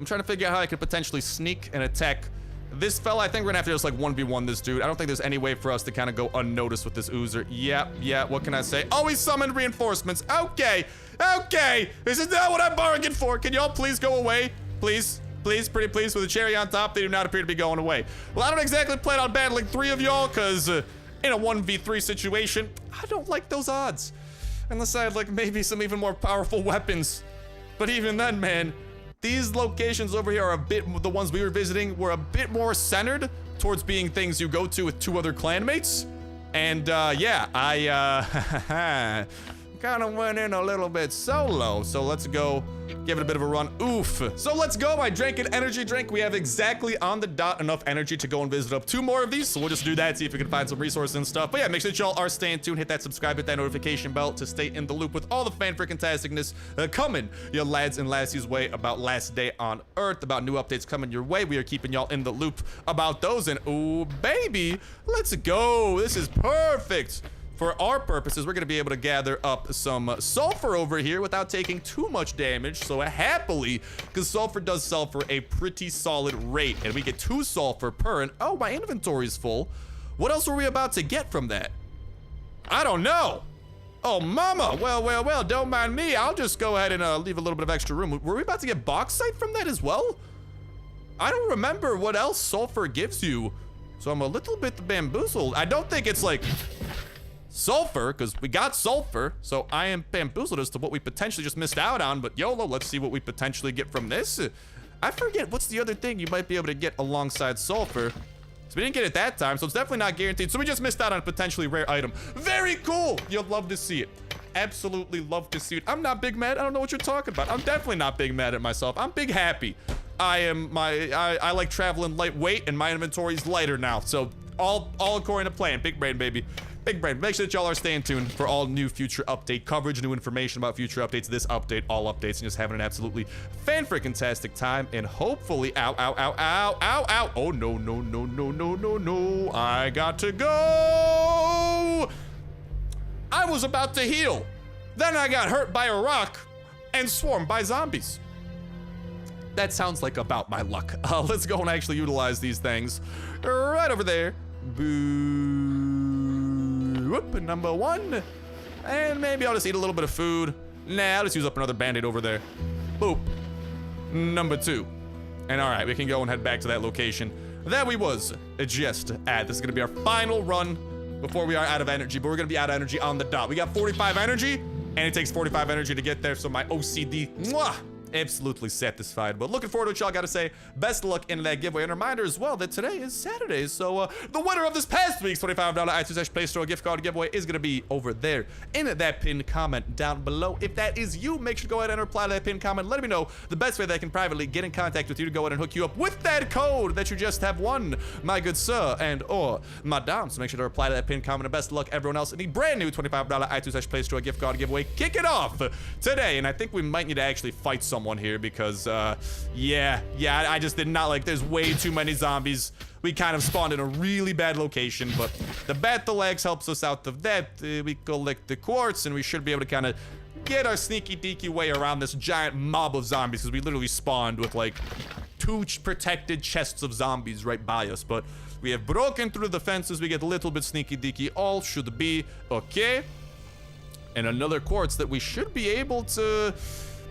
trying to figure out how I could potentially sneak and attack this fella. I think we're gonna have to just like 1v1 this dude. I don't think there's any way for us to kind of go unnoticed with this oozer. Yeah, what can I say? Oh, he summoned reinforcements. Okay, this is not what I bargained for. Can y'all please go away? Please, pretty please, with a cherry on top. They do not appear to be going away. Well, I don't exactly plan on battling 3 of y'all, because in a 1v3 situation, I don't like those odds. Unless I had like maybe some even more powerful weapons. But even then, man, these locations over here are a bit, the ones we were visiting were a bit more centered towards being things you go to with 2 other clanmates. And yeah, I kind of went in a little bit solo. So let's go give it a bit of a run. Oof. So let's go. I drank an energy drink. We have exactly on the dot enough energy to go and visit up 2 more of these. So we'll just do that, see if we can find some resources and stuff. But yeah, make sure that y'all are staying tuned. Hit that subscribe, hit that notification bell to stay in the loop with all the fan-freaking-tasticness coming your lads and lassies way about last day on Earth, about new updates coming your way. We are keeping y'all in the loop about those. And ooh, baby, let's go. This is perfect. For our purposes, we're going to be able to gather up some sulfur over here without taking too much damage. So happily, because sulfur does sell for a pretty solid rate. And we get 2 sulfur per. And oh, my inventory is full. What else were we about to get from that? I don't know. Oh, mama. Well, don't mind me. I'll just go ahead and leave a little bit of extra room. Were we about to get bauxite from that as well? I don't remember what else sulfur gives you. So I'm a little bit bamboozled. I don't think it's like sulfur, because we got sulfur, so I am bamboozled as to what we potentially just missed out on. But YOLO, let's see what we potentially get from this. I forget what's the other thing you might be able to get alongside sulfur. So we didn't get it that time, so it's definitely not guaranteed. So we just missed out on a potentially rare item. Very cool. You'll love to see it. Absolutely love to see it. I'm not big mad. I don't know what you're talking about. I'm definitely not big mad at myself. I'm big happy. I like traveling lightweight, and my inventory's lighter now. So all according to plan. Big brain, baby. Big brain. Make sure that y'all are staying tuned for all new future update coverage, new information about future updates, this update, all updates, and just having an absolutely fan-freaking-tastic time. And hopefully, ow. Oh, no. I got to go. I was about to heal. Then I got hurt by a rock and swarmed by zombies. That sounds like about my luck. Let's go and actually utilize these things right over there. Boo. Whoop, number 1. And maybe I'll just eat a little bit of food. Nah, I'll just use up another band-aid over there. Boop. Number 2. And all right, we can go and head back to that location that we was just at. This is gonna be our final run before we are out of energy, but we're gonna be out of energy on the dot. We got 45 energy, and it takes 45 energy to get there, so my OCD, mwah, absolutely satisfied. But looking forward to what y'all gotta say. Best of luck in that giveaway. And a reminder as well that today is Saturday, so the winner of this past week's $25 iTunes Play Store gift card giveaway is gonna be over there in that pinned comment down below. If that is you, make sure to go ahead and reply to that pinned comment. Let me know the best way that I can privately get in contact with you to go ahead and hook you up with that code that you just have won, my good sir and or madame. So make sure to reply to that pinned comment. And best of luck everyone else in the brand new $25 iTunes Play Store gift card giveaway. Kick it off today, and I think we might need to actually fight someone here, because yeah, I just did not like, there's way too many zombies. We kind of spawned in a really bad location, but the battle axe helps us out of that. We collect the quartz, and we should be able to kind of get our sneaky deaky way around this giant mob of zombies, because we literally spawned with like 2 protected chests of zombies right by us. But we have broken through the fences. We get a little bit sneaky deaky. All should be okay. And another quartz that we should be able to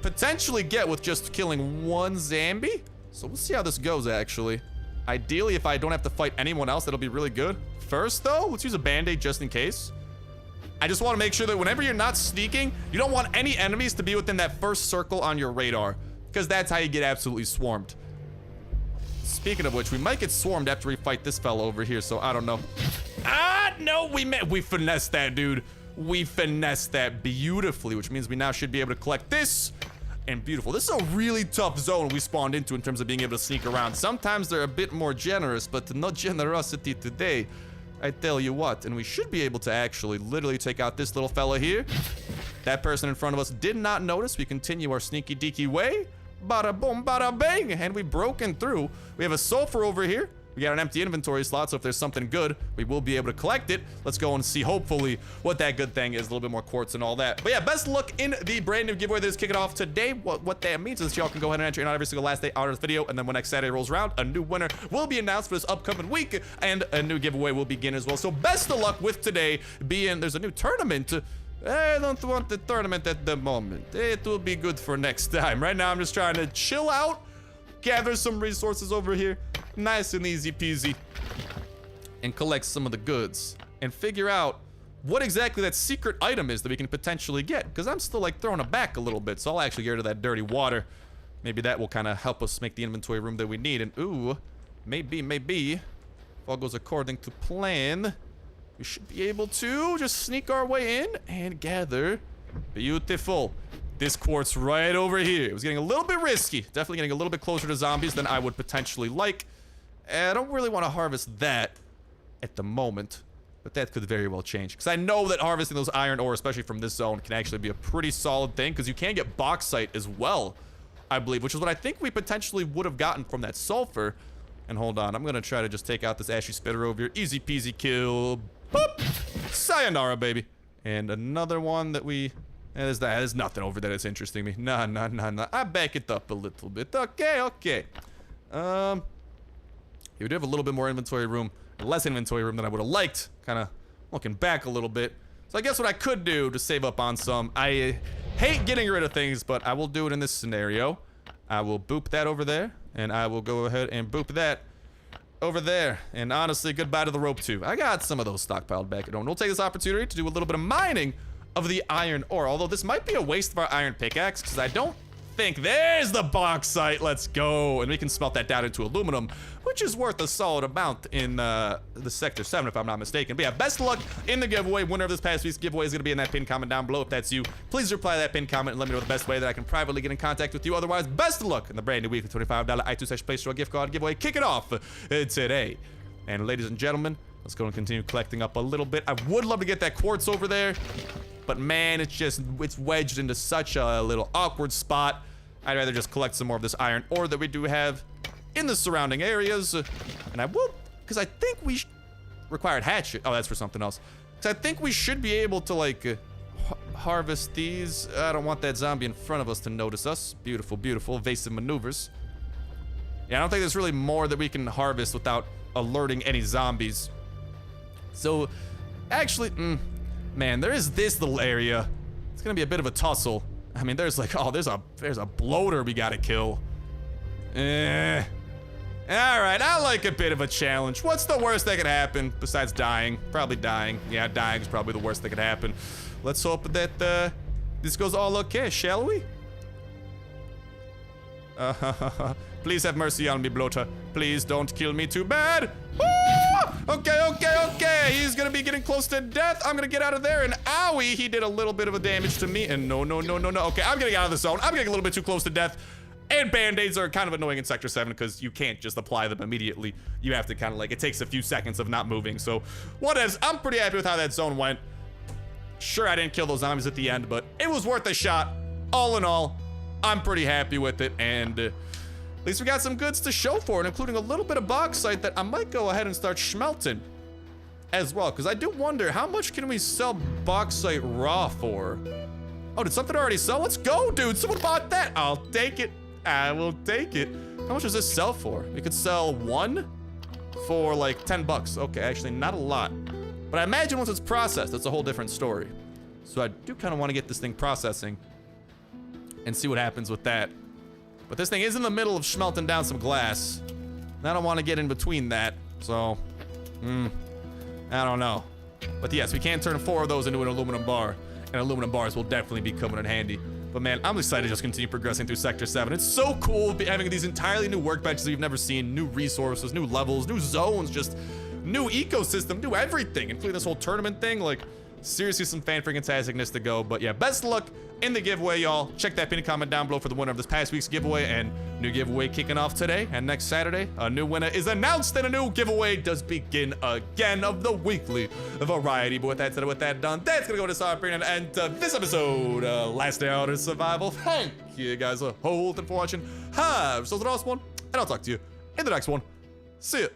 potentially get with just killing 1 zombie. So we'll see how this goes, actually. Ideally, if I don't have to fight anyone else, that'll be really good. First, though, let's use a band-aid just in case. I just want to make sure that whenever you're not sneaking, you don't want any enemies to be within that first circle on your radar, because that's how you get absolutely swarmed. Speaking of which, we might get swarmed after we fight this fella over here, so I don't know. Ah, no, we finessed that dude. we finessed that beautifully, which means we now should be able to collect this. And beautiful. This is a really tough zone we spawned into in terms of being able to sneak around. Sometimes they're a bit more generous, but no generosity today, I tell you what. And we should be able to actually literally take out this little fella here. That person in front of us did not notice. We continue our sneaky deaky way. Bada boom, bada bang. And we broken through. We have a sulfur over here. We got an empty inventory slot, so if there's something good, we will be able to collect it. Let's go and see, hopefully, what that good thing is. A little bit more quartz and all that. But yeah, best look in the brand new giveaway that is kicking off today. What that means is y'all can go ahead and enter in on every single last day out of this video, and then when next Saturday rolls around, a new winner will be announced for this upcoming week, and a new giveaway will begin as well. So best of luck with today being, there's a new tournament. I don't want the tournament at the moment. It will be good for next time. Right now, I'm just trying to chill out, gather some resources over here, nice and easy peasy, and collect some of the goods and figure out what exactly that secret item is that we can potentially get, because I'm still like throwing it back a little bit. So I'll actually get rid of that dirty water. Maybe that will kind of help us make the inventory room that we need. And ooh, maybe if all goes according to plan, we should be able to just sneak our way in and gather beautiful this quartz right over here. It was getting a little bit risky. Definitely getting a little bit closer to zombies than I would potentially like. And I don't really want to harvest that at the moment, but that could very well change. Because I know that harvesting those iron ore, especially from this zone, can actually be a pretty solid thing. Because you can get bauxite as well, I believe, which is what I think we potentially would have gotten from that sulfur. And hold on, I'm going to try to just take out this ashy spitter over here. Easy peasy kill. Boop! Sayonara, baby. And another one that we... There's nothing over there that's interesting me. Nah. I back it up a little bit. Okay. We do have a little bit more inventory room. Less inventory room than I would have liked. Kind of looking back a little bit. So I guess what I could do to save up on some... I hate getting rid of things, but I will do it in this scenario. I will boop that over there. And I will go ahead and boop that over there. And honestly, goodbye to the rope too. I got some of those stockpiled back at home. We'll take this opportunity to do a little bit of mining of the iron ore, although this might be a waste of our iron pickaxe, because I don't think... There's the bauxite. Let's go. And we can smelt that down into aluminum, which is worth a solid amount in the Sector 7, if I'm not mistaken. But yeah, best of luck in the giveaway. Winner of this past week's giveaway is going to be in that pinned comment down below. If that's you, please reply to that pinned comment and let me know the best way that I can privately get in contact with you. Otherwise, best of luck in the brand new weekly $25 iTunes Play Store gift card giveaway. Kick it off today. And ladies and gentlemen, let's go and continue collecting up a little bit. I would love to get that quartz over there, but man, it's wedged into such a little awkward spot. I'd rather just collect some more of this iron ore that we do have in the surrounding areas. And I will, because I think we required hatchet. Oh, that's for something else. Because I think we should be able to like harvest these. I don't want that zombie in front of us to notice us. Beautiful, evasive maneuvers. Yeah, I don't think there's really more that we can harvest without alerting any zombies. So, actually, man, there is this little area. It's gonna be a bit of a tussle. I mean, there's like, oh, there's a bloater we gotta kill. Alright, I like a bit of a challenge. What's the worst that could happen besides dying? Probably dying. Yeah, dying is probably the worst that could happen. Let's hope that this goes all okay, shall we? Please have mercy on me, bloater. Please don't kill me too bad. Okay. He's gonna be getting close to death. I'm gonna get out of there, and owie, he did a little bit of a damage to me. And no. Okay, I'm getting out of the zone. I'm getting a little bit too close to death. And band-aids are kind of annoying in Sector 7 because you can't just apply them immediately. You have to kind of like, it takes a few seconds of not moving. So, whatevs. I'm pretty happy with how that zone went. Sure, I didn't kill those zombies at the end, but it was worth a shot. All in all, I'm pretty happy with it, and at least we got some goods to show for it, including a little bit of bauxite that I might go ahead and start smelting as well, because I do wonder, how much can we sell bauxite raw for? Oh, did something already sell? Let's go, dude. Someone bought that. I'll take it. I will take it. How much does this sell for? We could sell one for like 10 bucks. Okay, actually not a lot. But I imagine once it's processed, that's a whole different story. So I do kind of want to get this thing processing and see what happens with that. But this thing is in the middle of smelting down some glass. And I don't want to get in between that. So, I don't know. But yes, we can turn 4 of those into an aluminum bar. And aluminum bars will definitely be coming in handy. But man, I'm excited to just continue progressing through Sector 7. It's so cool having these entirely new workbenches that we've never seen. New resources, new levels, new zones, just new ecosystem, new everything. Including this whole tournament thing. Like, Seriously, some fan-freaking-tasticness to go. But yeah, best of luck in the giveaway, y'all. Check that pinned comment down below for the winner of this past week's giveaway, and new giveaway kicking off today. And next Saturday, a new winner is announced, and a new giveaway does begin again of the weekly variety. But with that said, with that done, that's gonna go to our end this episode. Last day out of survival. Thank you guys a whole lot for watching. Have yourselves an awesome one, and I'll talk to you in the next one. See ya.